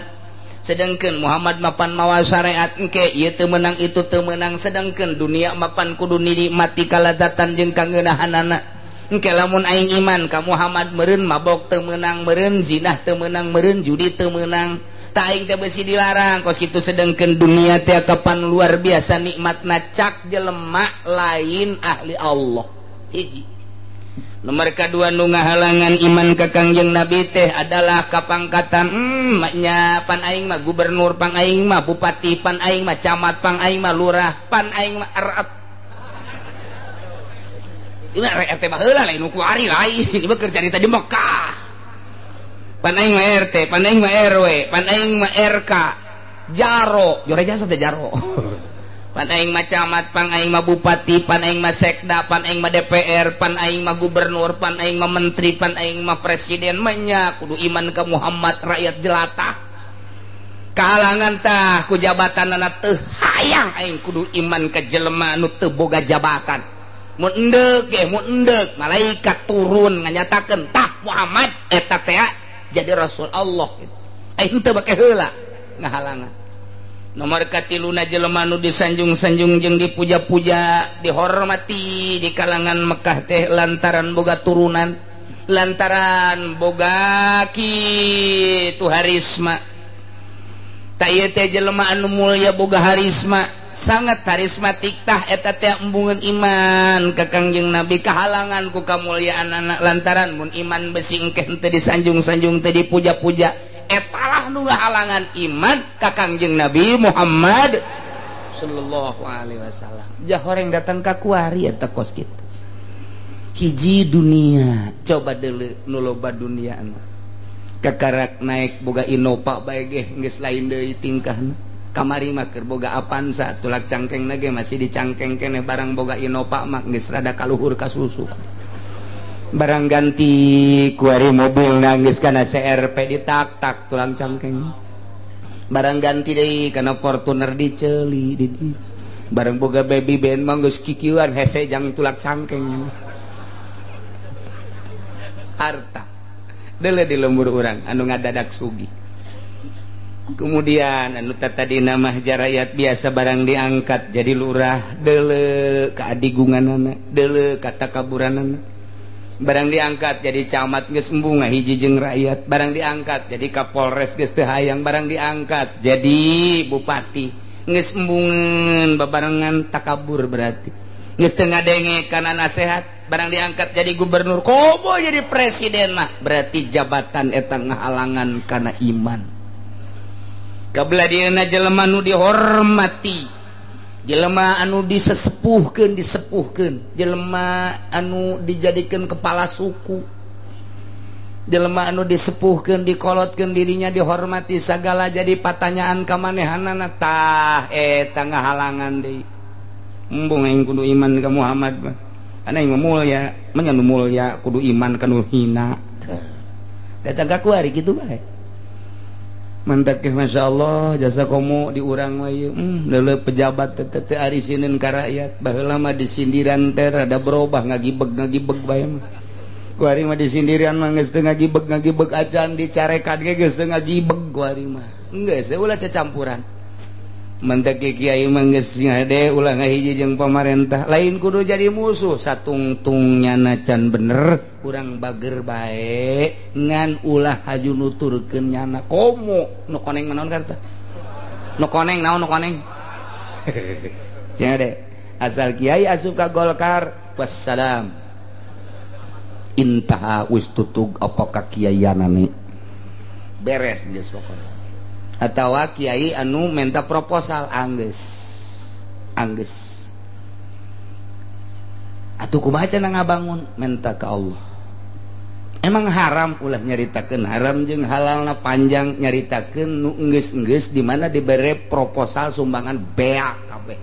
sedangkeun Muhammad mapan mawa syariat engke ieu teu meunang itu teu meunang sedangkeun dunia mapan kudu nikmati kalazatan jeung kangeunahanana engke lamun aing iman ka Muhammad meureun mabok teu meunang meureun zinah teu meunang meureun judi teu meunang tak aing teh beusi dilarang kos kitu sedengkeun dunia teh kapan luar biasa nikmatna cak jelema lain ahli Allah hiji nomor kedua nu ngahalangan iman ka Kangjeng Nabi teh adalah kapangkatan maknya pan aing mah gubernur pang aing mah bupati pan aing mah camat pang aing mah lurah pan aing mah RT ini RT baheula lain nu kuari lain ieu kerja di tadi Mekah pan aing mah RT pan aing mah RW pan aing mah RK jaro jore jasa teh jaro pan aing mah camat pan aing mah bupati pan aing mah sekda pan aing mah DPR pan aing mah gubernur pan aing mah menteri pan aing mah presiden manya kudu iman ka Muhammad rakyat jelata kahalangan tah ku jabatanna teu hayang aing kudu iman ka jelema anu teu boga jabatan mun endeg ge mun endeg malaikat turun nganyatakeun tah Muhammad eta teh jadi Rasul Allah aing teu bake heula ngahalangan nomor katiluna jelema nu disanjung-sanjung jeung dipuja-puja dihormati di kalangan Mekah teh lantaran boga turunan lantaran boga kitu harisma ta ieu teh jelema anu mulya boga harisma sangat harismatik tah eta teh embungeun iman ka Kangjeng Nabi kahalangan ku kamuliaanna lantaran mun iman besi engke teu disanjung-sanjung teu dipuja-puja etalah nu halangan iman ka Kangjeng Nabi Muhammad sallallahu alaihi wasallam jah horeng datang ka kuari eta kos kitu hiji dunia coba deuleu nu loba dunia anu kakarak naik boga Innova bae ge geus lain deui tingkahna kamari mah keur boga Avanza tulak cangkengna ge masih dicangkeng keneh barang boga Innova mah geus rada kaluhur ka susu barang ganti kuari mobil nangis kana CRP ditak-tak tulang cangkeng barang ganti deui kana Fortuner diceuli di barang boga baby band mah geus kikieuan hese jang tulak cangkeng harta deuleu di lembur urang anu ngadadak sugih kemudian anu tadina mah jarayat biasa barang diangkat jadi lurah deuleu kaadigunganana deuleu katakaburanana barang diangkat jadi camat geus embung hiji jeung rakyat barang diangkat jadi Kapolres geus teu hayang barang diangkat jadi bupati geus embungeun babarengan takabur berarti geus teu ngadenge kana nasehat barang diangkat jadi gubernur komo jadi presiden mah berarti jabatan eta ngahalangan kana iman kabelah jelema nu dihormati jelema anu disesepuhkeun jelema anu dijadikeun kepala suku jelema anu disepuhkeun dikolotkeun dirinya dihormati sagala jadi pertanyaan ka manehanana tah eta ngahalangan deui embung aing kudu iman ka Muhammad mah ana aing mulya manya nu mulya kudu iman ka nu hina datang ka kuari kitu bae mantap ke Masya Allah jasa komo di urang wayu leuleuh pejabat teu ari sinin ka rakyat baheula mah disindiran teh rada berubah ngagibeg bae mah kuari mah disindiran mah geus teu ngagibeg acan dicarekan ge geus teu ngagibeg kuari mah geus ulah cacampuran mentek kiai manggeus ngade ulah ngahiji jeung pamarentah lain kudu jadi musuh satungtungnya nacan bener urang bager bae ngan ulah haju nuturkeun nyana komo nu koneng naon karta nu koneng naon nu koneng cenah de asal kiai asup ka Golkar wassalam intaha wis tutug apa kakiaianana beres geus pokona atawa kiai anu menta proposal anggeus atuh kumaha cenah ngabangun menta ka Allah emang haram ulah nyaritakeun haram jeung halalna panjang nyaritakeun nu enggeus-enggeus di mana dibere proposal sumbangan beak kabeh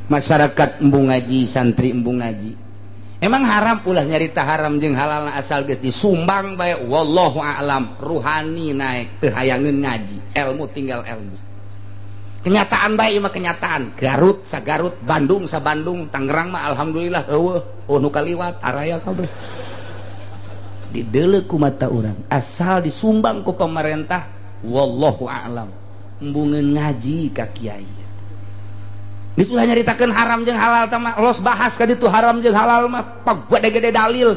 masyarakat embung ngaji santri embung ngaji emang haram ulah nyarita haram jeung halalna asal geus disumbang bae wallahu a'lam ruhani naik teu hayangeun ngaji ilmu tinggal ilmu kenyataan bae mah kenyataan Garut sa Garut Bandung sa Bandung Tangerang mah alhamdulillah eueuh nu kaliwat araya kabeh dideuleuh ku mata urang asal disumbang ku pemerintah wallahu a'lam embungeun ngaji ka kiai geus ulah nyaritakeun haram jeung halal teh mah los bahas ka ditu haram jeung halal mah pagede-gede dalil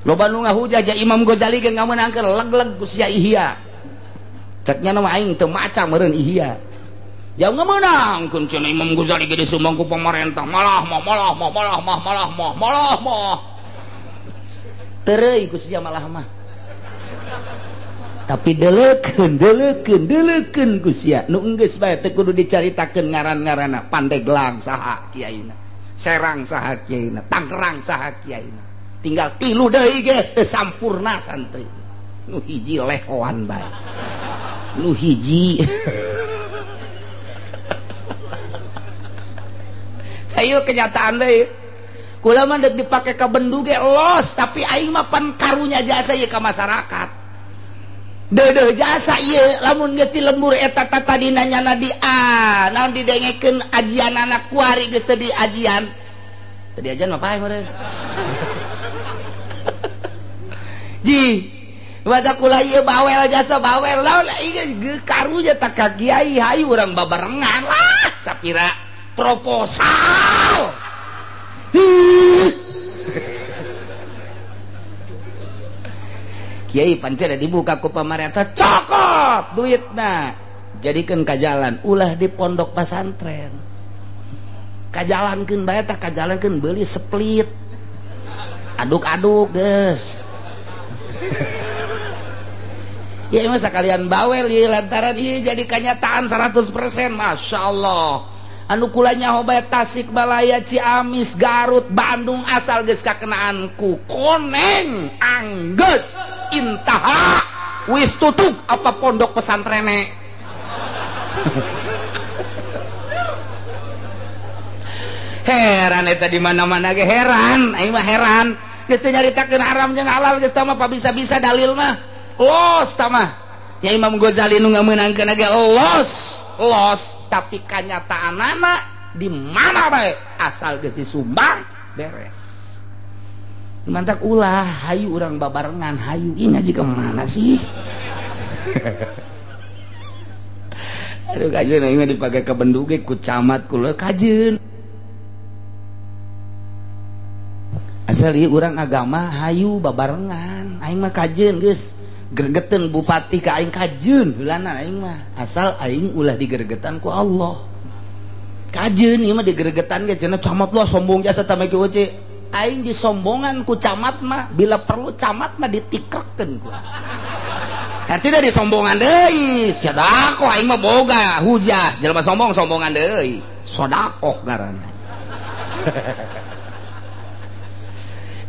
loba nu ngahujah ja Imam Ghazali ge ngameunangkeun leg-leg ku sia Ihya cek nya mah aing teu maca meureun Ihya jauh ngameunangkeun cenah Imam Ghazali ge disumbang ku pemerintah malah tereuy ku sia malah mah tapi deleukeun ku sia nu enggeus bae teu kudu dicaritakeun ngaran-ngaranna Pandeglang saha kiaina Serang saha kiaina Tangerang saha kiaina tinggal 3 deui ge teu sampurna santri nu hiji lehoan bae nu hiji ayo kenyataan deui kula mah deuk dipake ka bendu ge los tapi aing mah pan karunya jasa ieu ka masyarakat deudeuh jasa ieu lamun geus ti lembur eta tadina nyana di naon didengekeun ajian anak kuari geus teu di ajian teu di ajian mah pae meureun ji baca kula ieu bawel jasa bawel lawan ieu karunya tak ka kiai hayu urang babarengan lah sapira proposal kiai pancen dibuka ku pamarentah cokot duitna jadikeun ka jalan ulah di pondok pesantren kajalankeun bae tah kajalankeun beuli split aduk-aduk geus ya mah sakalian bawel ieu lantaran ieu jadi kenyataan 100% masyaallah anu kula nyaho bae Tasikmalaya Ciamis Garut Bandung asal geus kakenaan ku koneng anggeus intaha wis tutug apa pondok pesantrene heran eta di mana-mana ge heran aing mah heran geus teu nyaritakeun haram jeung halal geus tah mah bisa-bisa dalil mah los tah mah ya Imam Ghazali nu ngameunangkeun ge los tapi kanyataanana di mana bae asal geus disumbang beres mantak ulah hayu urang babarengan hayu ini ngaji ke mana sih aduh kajeun aing mah dipake ka bendu ge ku camat kula kajeun asal ieu urang agama hayu babarengan aing mah kajeun geus gregetan bupati ka aing kajeun heulana aing mah asal aing ulah digeregetan ku Allah kajeun ieu mah digeregetan ge cenah camat lo sombong jasa tah make oce aing disombongan ku camat mah bila perlu camat mah ditikrekeun ku artinya disombongan deui sodaqoh aing mah boga hujah jelema sombongan deui sodaqoh ngaranna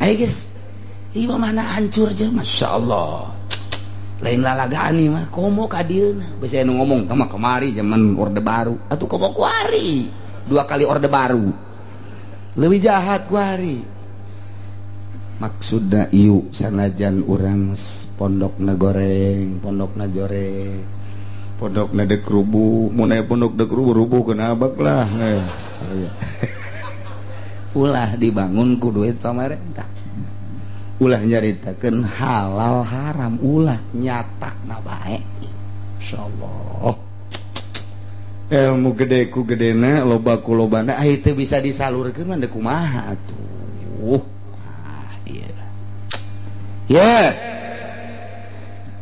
ayo guys ieu mah mana hancur je masyaallah lain lalagaan nih mah komo ka dieuna beusi anu ngomong tama kemari zaman orde baru atuh komo kuari 2 kali orde baru leuwih jahat kuari maksudna ieu sanajan urang pondokna goreng pondokna joreng pondokna dek rubuh mun aya pondok dek rubuh-rubuh keun abak lah ulah dibangun ku duit pamarentah ulah nyaritakeun halal haram ulah nyata na bae insyaallah ilmu gedeku gedena lobaku lobana itu bisa disalurkan mah kumaha tuh. Ya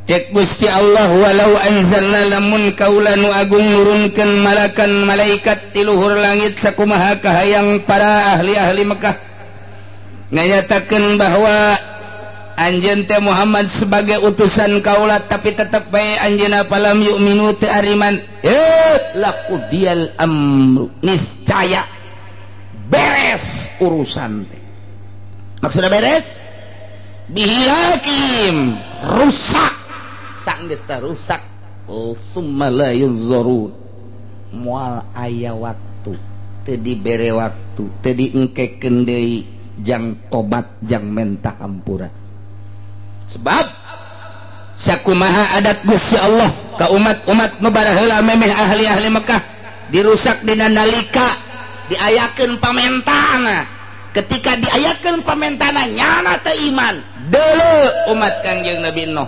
cek Gusti Allah walau anzalna lamun kaula nu agung nurunkeun malakan malaikat di luhur langit sakumaha kahayang para ahli-ahli Mekah nganyatakeun bahwa anjeun teh Muhammad sebagai utusan kaula tapi tetep bae anjeunna palam yu'minu teu ariman laqudiyal amru niscaya beres urusan teh. Maksudna beres bihilakim rusak sanggeus teh rusak summa la yunzarun moal aya waktu teu dibere waktu teu diengkekeun deui jang tobat jang minta hampura sebab sakumaha adat Gusti Allah ka umat-umat nu baraheula memeh ahli-ahli Mekah dirusak dina nalika diayakeun pamentana. Ketika diayakeun pamentana nyana teu iman deuleu umat Kangjeng Nabi Nuh,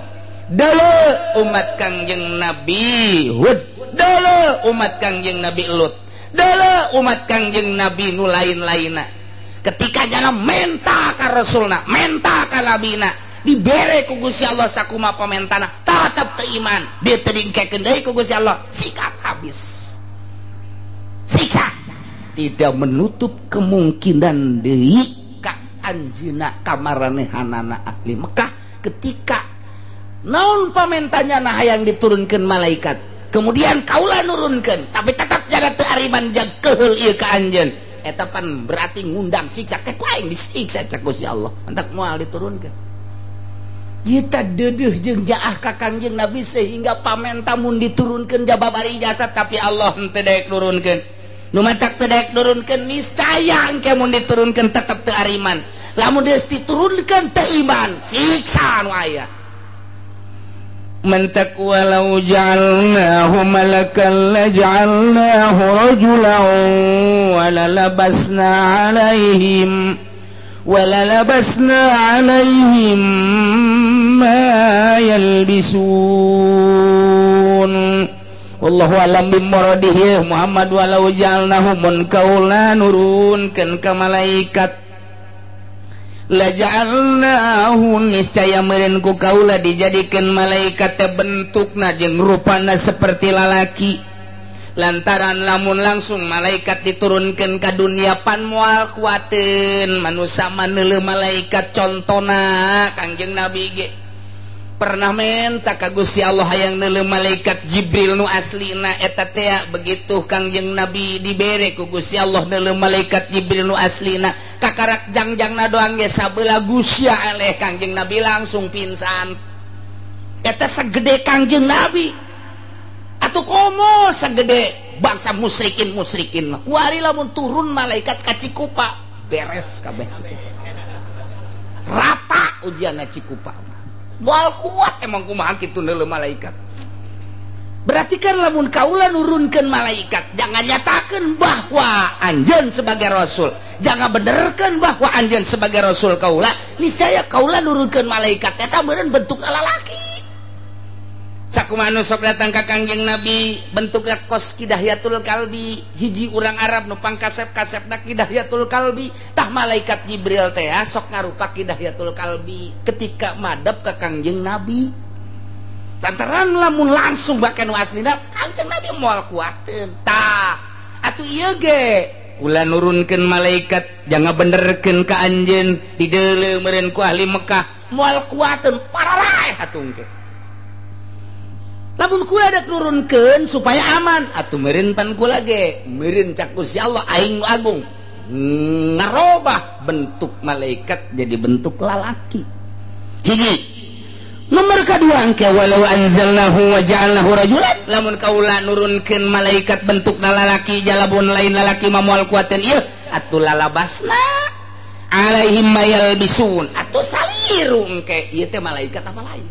deuleu umat Kangjeng Nabi Hud, deuleu umat Kangjeng Nabi Lut, deuleu umat Kangjeng Nabi nu lain-lainna. Ketika nyana menta ka rasulna, menta ka nabina, dibere ku Gusti Allah sakumaha pamentana, tetep teu iman, dia teu diengkekeun deui ku Gusti Allah, sikat habis. Siksa. Tidak menutup kemungkinan deui ka anjeunna kamaranehanana ahli Mekah ketika naon pamentanya nah hayang diturunkeun malaikat kemudian kaula nurunkeun tapi tetap jaga teu ariman jag keheul ieu ka anjeun eta pan berarti ngundang siksa ke ku aing disiksa cak Gusti Allah entak moal diturunkeun. Kita dedeuh jeung jaah ka Kangjeng Nabi sehingga pamenta mun diturunkeun jababari jasad tapi Allah henteu daek nurunkeun. Nu matak teu daek nurunkeun niscaya engke mun diturunkeun tetep teu ariman. Lamun geus diturunkeun teu iman, siksa nu aya. Mantak walau ja'alnahu malakan laj'alnahu rajulan walalabasna alaihim ma yalbisun. Wallahu alam bimuradihi Muhammad walau ja'alnahu mun kaula nurunkeun ka malaikat la ja'alnahu niscaya meureun ku kaula dijadikeun malaikat teh bentukna jeung rupana seperti lalaki lantaran lamun langsung malaikat diturunkeun ka dunia pan moal kuateun manusia maneuleuh malaikat contona Kangjeng Nabi ge pernah menta ka Gusti Allah hayang neuleuh malaikat Jibril nu aslina eta teh begitu Kangjeng Nabi dibere ku Gusti Allah neuleuh malaikat Jibril nu aslina kakarak jangjangna doang ge sabeula gusya eleh Kangjeng Nabi langsung pingsan. Eta sagede Kangjeng Nabi atuh komo sagede bangsa musyrikin kuari lamun turun malaikat ka Cikupa beres kabeh Cikupa rata ujianna Cikupa moal kuat emang kumaha kitu neuleuh malaikat. Berarti kan lamun kaula nurunkeun malaikat jangan nyatakeun bahwa anjeun sebagai rasul, jangan benerkeun bahwa anjeun sebagai rasul kaula, niscaya kaula nurunkeun malaikat eta meureun bentuk lalaki. Sakumaha nu sok datang ka Kangjeng Nabi bentukna kos Kidahiyatul Kalbi, hiji urang Arab nu pangkasep-kasepna Kidahiyatul Kalbi, tah malaikat Jibril teh sok ngarupa Kidahiyatul Kalbi ketika madep ka Kangjeng Nabi. Lantaran lamun langsung bake nu aslina Kangjeng Nabi moal kuateun. Tah, atuh ieu ge kula nurunkeun malaikat jangan benerkeun ka anjeun dideuleuh meureun ku ahli Mekah moal kuateun pararaeh atuh engke. Lamun kula dak nurunkeun supaya aman atuh meureun pan kula ge meureun cak Gusti Allah aing nu agung ngarobah bentuk malaikat jadi bentuk lalaki. Hiji nomor kedua engke walau anzalnahu wa ja'alnahu rajulan lamun kaula nurunkeun malaikat bentukna lalaki jalabun lain lalaki mamual kuateun ieu atuh lalabasna alaihim mayal bisun atuh saliru engke ieu teh malaikat apa lain.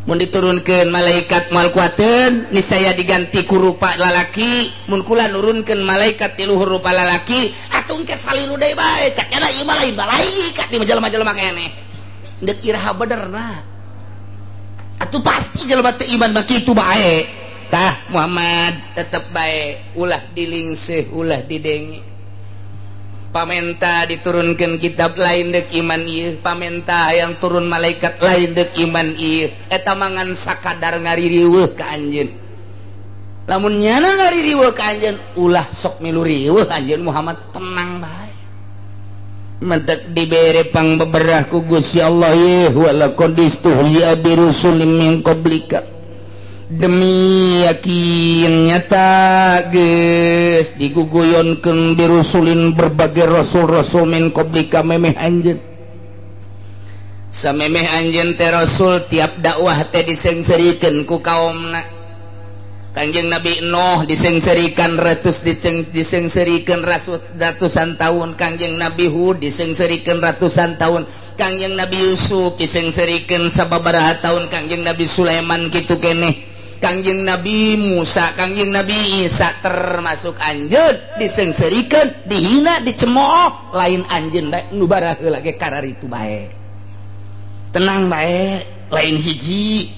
Mun diturunkeun malaikat moal kuateun niscaya diganti ku rupa lalaki. Mun kula nurunkeun malaikat ti luhur rupa lalaki atuh engke saliru deui bae cak eta ieu mah lain malaikat di jelema-jelema keneh deuk iraha benerna atuh pasti jelema teu iman mah kitu bae tah Muhammad tetep baik ulah dilingsih ulah didengi pamenta diturunkan kitab lain dek iman ieu pamenta yang turun malaikat lain dek iman ieu eta mangan sakadar ngaririweuh ka anjeun lamun nyana ngaririweuh ka anjeun ulah sok milu riweuh anjeun Muhammad tenang bae mentek dibere pangbeberah ku Gusti Allah ye wala qadistu ya bi rusulin min qablika demi yakin nyata geus diguguyonkeun birusulin berbagai rasul-rasul min qablika memeh anjeun samemeh anjeun teh rasul tiap dakwah teh disengserikeun ku kaumna Kanjeng Nabi Nuh disengserikeun disengserikeun ratusan tahun Kanjeng Nabi Hud disengserikeun ratusan tahun Kanjeng Nabi Yusuf disengserikeun sababaraha tahun Kanjeng Nabi Sulaiman kitu keneh Kanjeng Nabi Musa Kanjeng Nabi Isa termasuk anjeun disengserikeun dihina dicemooh lain anjeun bae nu baraha heula ge kararitu bae tenang bae lain hiji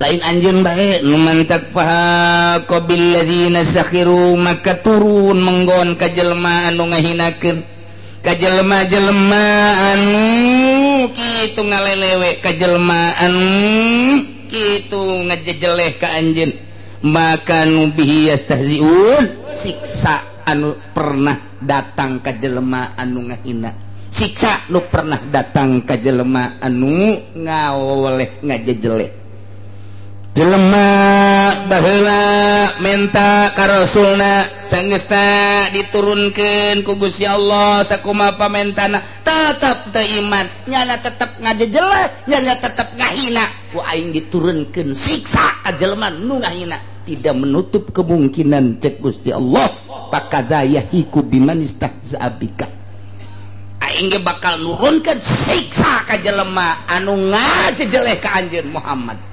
lain anjeun bae nu mantak paha qabil ladzina sakhiru maka turun menggon ka jelema anu ngahinakeun ka jelema-jelema anu kitu ngalelewe ka jelema anu kitu ngajejeleh ka anjeun maka nu bihi yastahziun siksa anu pernah datang ka jelema anu ngahina siksa nu pernah datang ka jelema anu ngawoleh ngajejeleh jelema baheula menta ka rasulna sanggeusna diturunkeun ku Gusti Allah sakumaha pamentana tetep teu iman nyana tetep ngajejeleh nyana tetep ngahina ku aing diturunkeun siksa ka jelema nu ngahina tidak menutup kemungkinan cek Gusti Allah pakadza yahiku biman istahza bika aing ge bakal nurunkeun siksa ka jelema anu ngajejeleh ka anjeun Muhammad.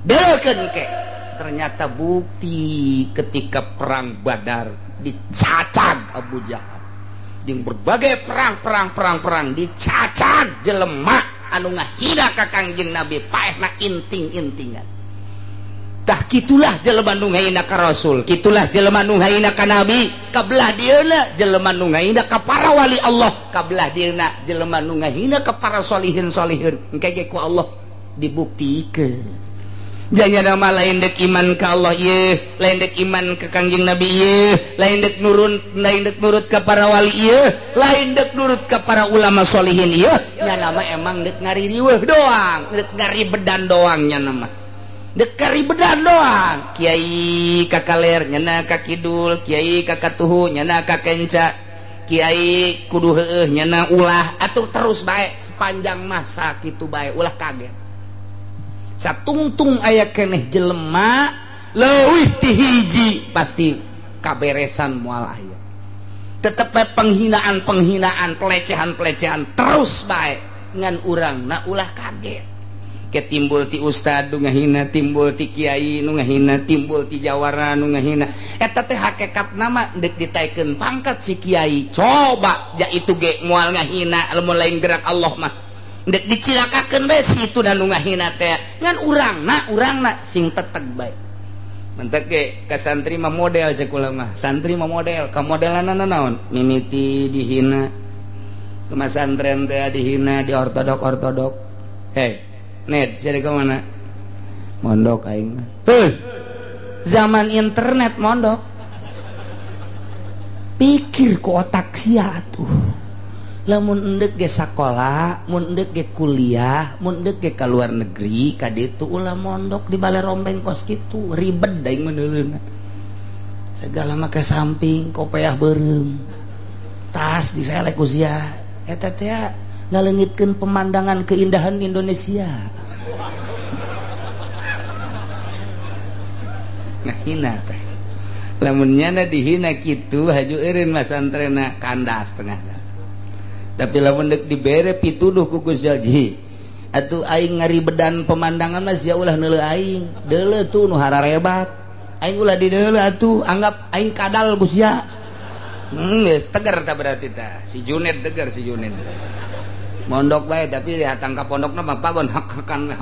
Deukeun ke ternyata bukti ketika perang Badar dicacag Abu Jahal jeung berbagai perang dicacag jelema anu ngahina ka Kangjeng Nabi paehna inting-intingan tah kitulah jelema nu ngahina ka Rasul kitulah jelema nu ngahina ka Nabi kabelah dieuna jelema nu ngahina ka para wali Allah kabelah dieuna jelema nu ngahina ka para solihin-solihin engke ge ku Allah dibuktikeun janya nama lain dek iman ke Allah ye lain dek iman ke Kangjeng Nabi ye lain dek nurut ke para wali ye lain dek nurut ke para ulama solihin ye nya nama emang dek ngaririweuh doang dek ngaribedan doang nya nama dek ngaribedan doang kiai kakaler nyana ka kidul kiai kakatuhu nyana ka kenca kiai kudu heueuh nyana ulah atuh terus bae sepanjang masa kitu bae ulah kaget satungtung aya keneh jelema leuwih ti hiji pasti kaberesan moal aya tetep penghinaan pelecehan terus bae ngan urangna ulah kaget ke timbul ti ustad nu ngahina timbul ti kiai nu ngahina timbul ti jawara nu ngahina eta teh hakikatna mah deuk ditaikeun pangkat si kiai coba ja itu ge moal ngahina lamun lain gerak Allah mah dek dicilakakeun bae situ nu ngahina teh ngan urangna sing teteg bae mentek ge ka santri mah model cek ulama santri mah model ka modelanna naon mimiti dihina ke masantren teh dihina di ortodok hei net jadi ke mana mondok aing zaman internet mondok pikir ku otak sia atuh lamun endek ge sakola mun endek ge kuliah mun endek ge ka luar negeri ka ditu ulah mondok di balai rombeng kos kitu ribet daing meneuleuna segala make samping kopeah beureum tas diselek ku sia eta teh ngaleungitkeun pemandangan keindahan Indonesia nah hina teh lamun nyana dihina kitu haju eureun masantrena kandas tengahna tapi lamun deuk dibere pituduh ku Gusti Allah atuh aing ngaribedan pemandangan mah sia ulah neuleuh aing deuleuh tuh nu hararebat aing ulah di deuleuh atuh anggap aing kadal ku sia geus tegar tah berarti tah si Juned tegar si Juned mondok bae tapi hatang ka pondokna mah pagon hak-hakan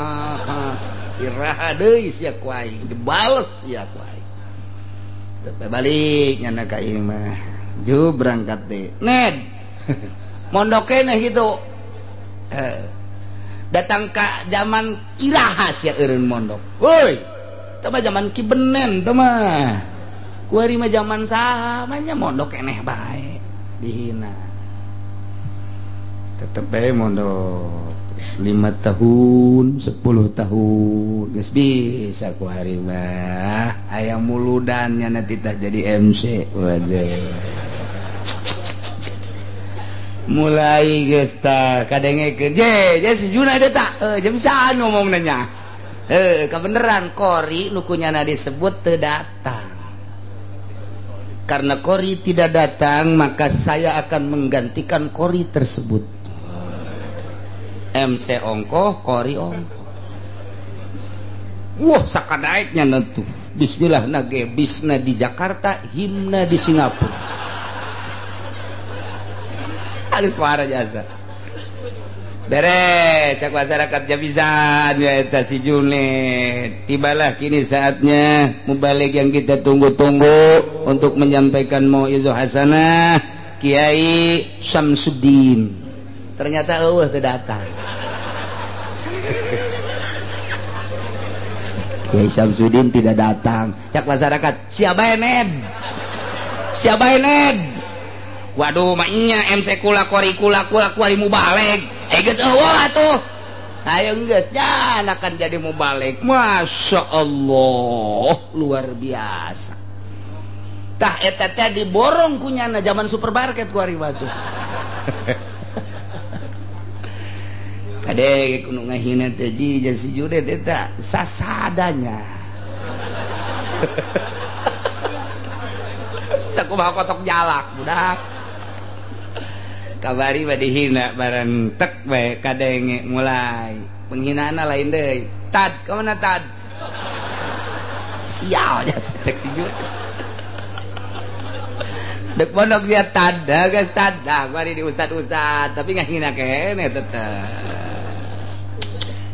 iraha deui sia ku aing dibales sia ku aing teu balik nyana ka ieu mah ju berangkat deh ned mondok keneh kitu datang ka zaman iraha sia eureun mondok woi teu mah zaman Ki Benen teu mah kuari mah zaman saha mah nya mondok keneh bae dihina tetep bae mondok 5 tahun 10 tahun geus bisa ku hari mah aya muludan nya nanti tah jadi MC waduh mulai geus tah kadengekeun je si Juna teh tah jam saan ngomongna nya kabeneran kori nu kunyana disebut teu datang karena kori tidak datang maka saya akan menggantikan kori tersebut MC ongkoh, kori ongkoh. Wah, sakadaeknya nentu. Bismillah nage bisna di Jakarta, himna di Singapura. Halus para jasa. Beres, cak masyarakat Jabisan ya eta si Junid. Tibalah kini saatnya mubalik yang kita tunggu-tunggu untuk menyampaikan mau'izah hasanah Kiai Syamsuddin. Ternyata teu datang. Kiai Syamsuddin tidak datang. Cak masyarakat, siapa Ned? Siapa Ned? Waduh, mainnya MC kula kori kuari mubalik. Geus eueuh atuh. Ayo geus nya akan jadi mubalik. Masya Allah, luar biasa. Tah eta teh diborong kunyana zaman supermarket kuari batu. Kadek nu ngahina teh jeung si Judet eta sasadanya. Sakumaha kotok jalak budak. Kabari mah dihina bareng tek bae kadenge mulai. Penghinaanna lain deui. Tad, ka mana Tad? Sial nya cek si Judet. Dek pondok sia Tad, geus Tad. Dah bari di ustad-ustad, tapi ngahina keneh tetep.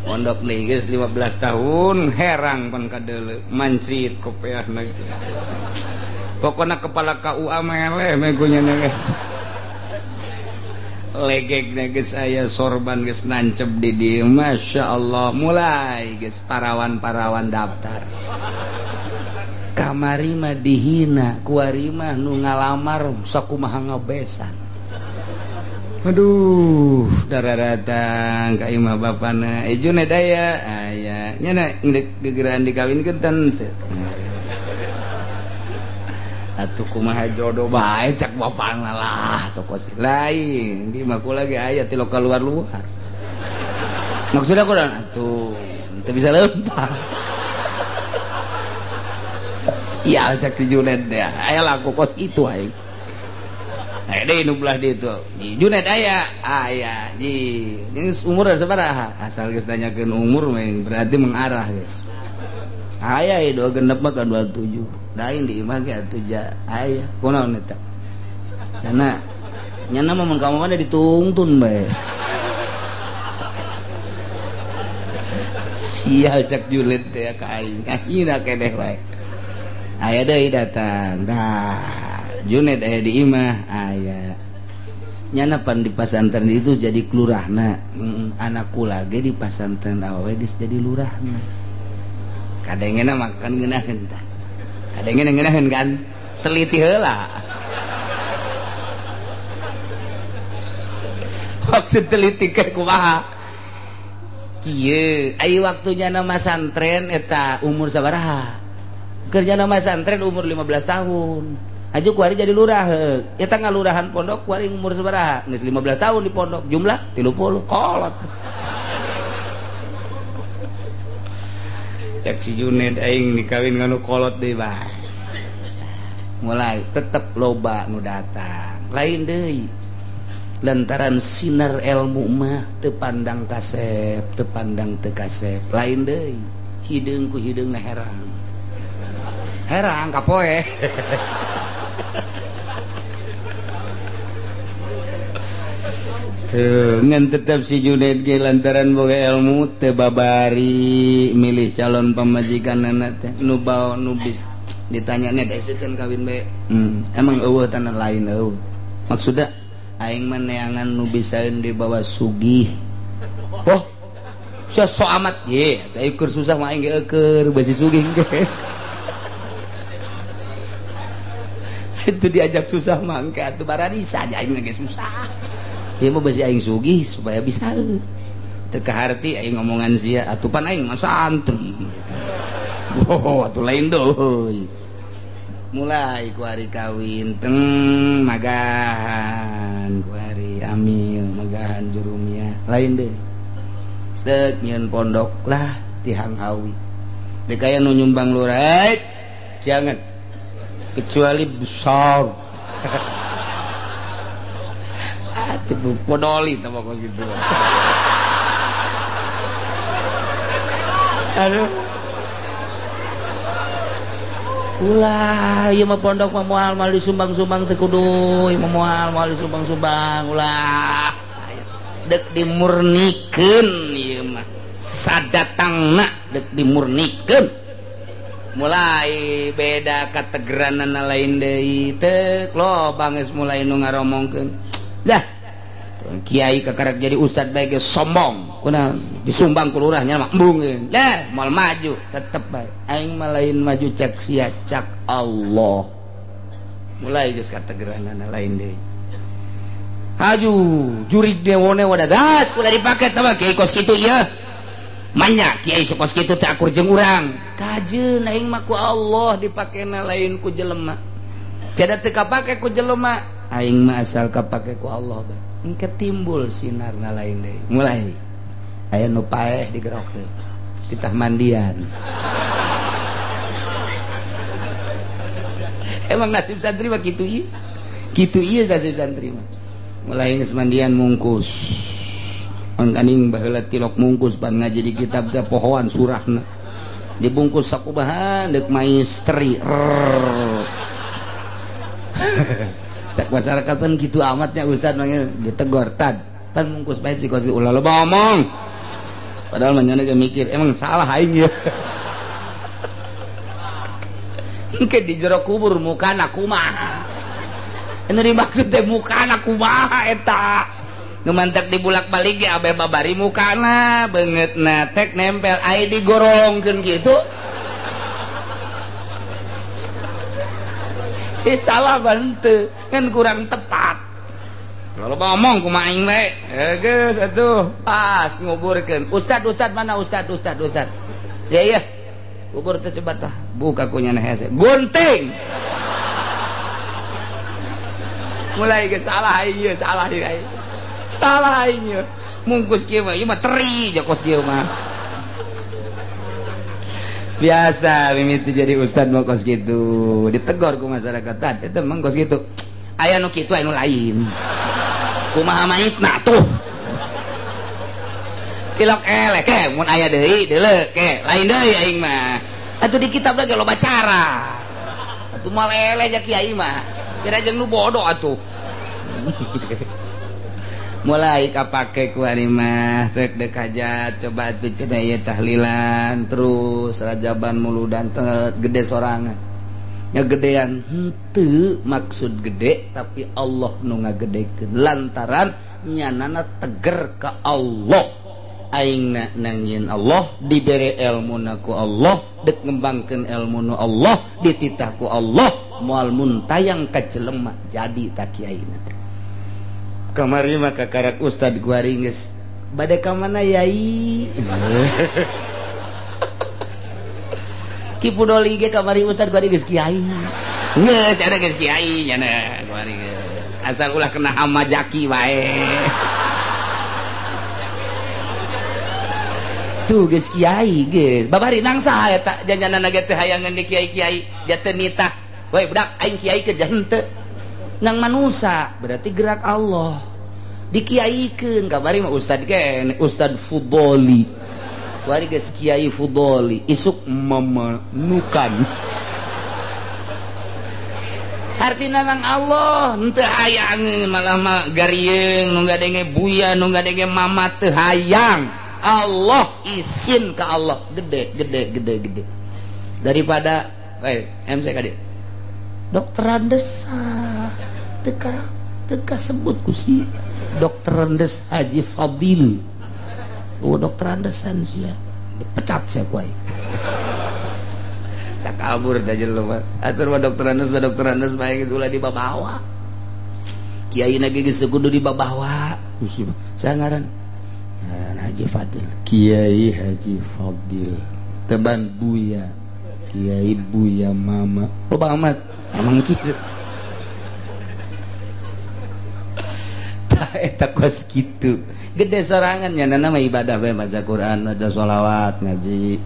Pondok nih guys 15 tahun herang pan kadeuleu mancit kopeahna pokona kepala KUA meleh megunya guys legegna guys aya sorban guys nancep di dieu Masya Allah mulai guys parawan-parawan daftar kamari mah dihina kuari mah nu ngalamar sakumaha ngabesan. Aduh, darah datang ka imah bapana. Junid aya, aya. Nya gegeran dikawinkeun teu. Atuh kumaha jodoh bae cak bapana lah tokos lain. Di mah kula ge aya ti lokal luar-luar. Maksudna kuda atuh teu bisa leumpah. Sial cak si Junid teh. Aya laku kos itu aing. Deh nublah di itu Junid aya di umur sabaraha asal geus tanyakeun umur berarti mengarah geus aya 2 genep mah ka 27 lain di imah ge atuh aya kunaon eta karena nyana mah mun ka mana ditungtun bae sial cak Junid teh ka aing ahina keneh bae aya deui datang dah Junid aya di imah aya nyana pan di pasantren itu jadi kelurahna anakku lagi di pasantren awewe geus jadi lurahna kadengena makan ngeunaheun tah kadengena ngeunaheun kan teliti heula maksud teliti ke kumaha kieu aya waktunya nama santren eta umur sabaraha kerja nama santren umur 15 tahun aju kuari jadi lurah eta ngalurahan pondok kuari umur sabaraha geus 15 tahun di pondok jumlah 30 kolot cek si Junid aing nikawin nganu kolot deui bae mulai tetep loba nu datang lain deui lantaran sinar ilmu mah teu pandang kasep teu pandang teu kasep lain deui hideung ku hideungna herang kapoe tuh ngan tetap si Junaid ge lantaran boga ilmu teu babari milih calon pamajikan anak teh nu bawa nu bis ditanya nya da can kawin bae emang eueuh tanah lain eueuh maksudna aing mah neangan nu bisaeun dibawa sugih oh so amat ye atuh keur susah mah aing ge keur basi sugih ge itu diajak susah mah engke atuh baradisa aja aing ge susah ieu mah basi aing sugih supaya bisa teu kaharti aing ngomongan sia atuh pan aing mah santri oh atuh lain deui mulai ku hari kawin teng magahan ku hari amil magahan jurumia lain deh dek nyeun pondok lah tihang hawi dek aya nu nyumbang lurah jangan kecuali besar atuh podoli tah pokok gitu aduh ulah ieu mah pondok mah moal disumbang-sumbang teu kudu ieu mah moal disumbang-sumbang ulah dek dimurnikeun ieu mah sadatangna dek dimurnikeun mulai beda kategeranana lain deui teu loba geus mulai nu ngaromongkeun dah kiai kakarek jadi ustad bae ge sombong kunaon disumbang ku lurah nya mah embung dah moal maju tetep bae aing mah lain maju cak sia cak Allah mulai geus kategeranana lain deui haju jurig dewone wadadas ulah dipake tah kiai kos kitu ieu manya kiai sukos kitu teh akur jeung urang kajeun aing mah ku Allah dipakena lain ku jelema cada teu kapake ku jelema aing mah asal kapake ku Allah bae engke timbul sinarna lain deui mulai aya nu paeh digerokeun ditah mandian emang nasib santri mah kitu ieu nasib santri mah mulai geus mandian mungkus mun kaning baheula tilok mungkus pan ngaji di kitab teh pohoan surahna dibungkus sakubahan deuk maistri cak masyarakat kan gitu amatnya ustad mangnya ditegor tad pan mungkus bae si kosi ulah loba ngomong padahal manyana ge mikir emang salah aing ya engke di jero kubur mukana kumaha anu dimaksud teh mukana kumaha eta nu mantek dibulak-balik ge abe babari mukana beungeutna tek nempel aya digorongkeun kitu salah banteu kan kurang tepat kalau ngomong kumaha aing bae geus atuh pas nguburkeun ustad mana ustad ya kubur teh coba tah buka kunyana hese gunting mulai geus salah aing salah aing mungkus kieu mah ieu mah teri jokos kieu mah biasa mimiti jadi ustad mah kos gitu ditegor ku masyarakat tadi itu emang kos gitu aya nu kitu aya nu lain kumaha maitna tuh tilok elek ke mun aya deui deuleu ke lain deui aing mah atuh di kitab lagi loba cara atuh mal eleh ja kiai mah kira jeung nu bodoh atuh mulai kapake ku ari mah rek deuk hajat coba atuh cenah ieu tahlilan terus rajaban muludan gede sorangan nya gedean henteu maksud gede tapi Allah nu ngagedekeun lantaran nyanana teger ka Allah aingna nangieun Allah dibere ilmuna ku Allah deuk ngembangkeun ilmu nu Allah dititah ku Allah moal muntayang ka jelema jadi ta kiaina kamari mah kakarak ustad guari geus bade ka mana yai ki pudoli ge kamari ustad guari geus kiai geus ada geus kiai nya guari asal ulah kena hama jaki wae tuh geus kiai geus babari nang saha eta janjanana ge teh hayangan di kiai-kiai jateu nitah we budak aing kiai ke henteu nang manusia berarti gerak Allah dikiaikeun kabari mah ustad kene ustad Fudoli kuari geus kiai Fudoli isuk memanukan artina nang Allah henteu hayang malah mah garieung nu gadenge buya nu gadenge mama teu hayang Allah isin ka Allah gede daripada MC kadi dokter Andes teka sebut ku si dokter Andes Haji Fadil dokter Andesan sia pecat saya kuai tak kabur dah jelema mah atur mah dokter Andes bae geus ulah dibabawa kiai na geus kudu dibabawa sangaran Haji Fadil Kiai Haji Fadil teban buya Kiai buya mama loba amat emang kieu tah eta kos kitu gede sorangan nya nama ibadah bae baca Quran maca sholawat ngaji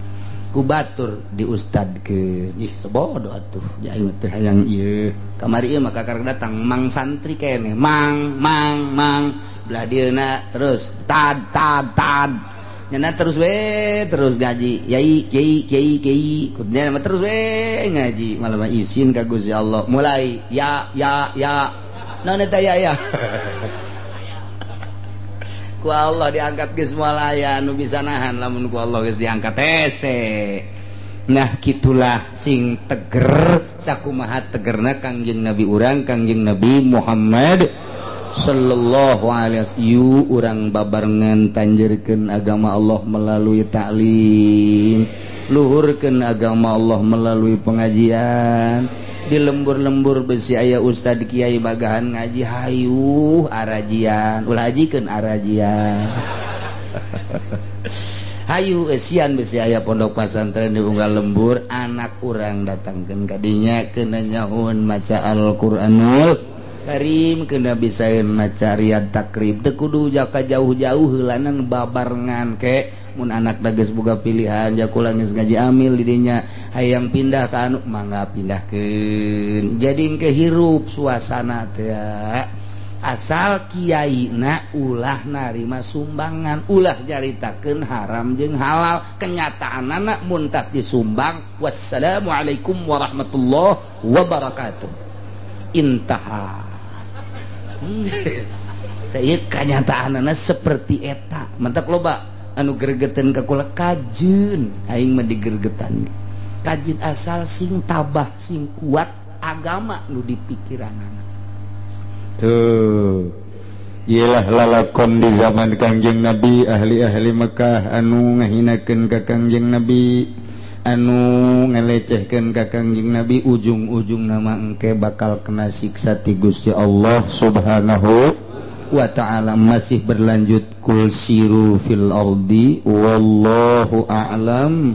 ku batur di ustadkeun ih sebodo atuh jai teh hayang ieu kamari ieu mah kakar datang mang santri keneh mang belah dieuna terus tad nyana terus we terus ngaji yai kiai kudunya mah terus we ngaji malah mah izin ka Gusti Allah mulai ya naon eta ya ku Allah diangkat geus moal aya nu bisa nahan lamun ku Allah geus diangkat hese nah kitulah sing teger sakumaha tegerna Kangjeng Nabi urang Kangjeng Nabi Muhammad sallallahu alaihi wasallam yu urang babarengan tanjerkeun agama Allah melalui taklim luhurkeun agama Allah melalui pengajian di lembur-lembur besi aya ustad kiai bagahan ngaji hayu arajian ulah hajikeun arajian hayu esian besi aya pondok pesantren di unggal lembur anak urang datangkeun ka dinya keuna nyahoon maca Al-Qur'anul Karim kena bisaeun maca riyad takrib teu kudu jaka jauh-jauh heulanan babarengan ke mun anak da geus boga pilihan jakula geus ngaji amil di dinya hayang pindah ka anu mangga pindahkeun jadi engke hirup suasana teh asal kiaina ulah narima sumbangan ulah jaritakeun haram jeung halal kenyataanna mun tas disumbang wassalamualaikum warahmatullahi wabarakatuh intaha teh kanyataanna seperti eta mantap loba anu gregetan ka kula kajeun aing mah digergetan kajeun asal sing tabah sing kuat agama nu dipikiranana tuh iyalah lalakon di zaman Kangjeng Nabi ahli-ahli Mekah anu ngahinakeun ka Kangjeng Nabi anu ngelecehkeun ka Kangjeng Nabi ujung-ujung nama engke bakal kena siksa ti Gusti Allah Subhanahu wa ta'ala masih berlanjut kul siru fil ardi wallahu a'lam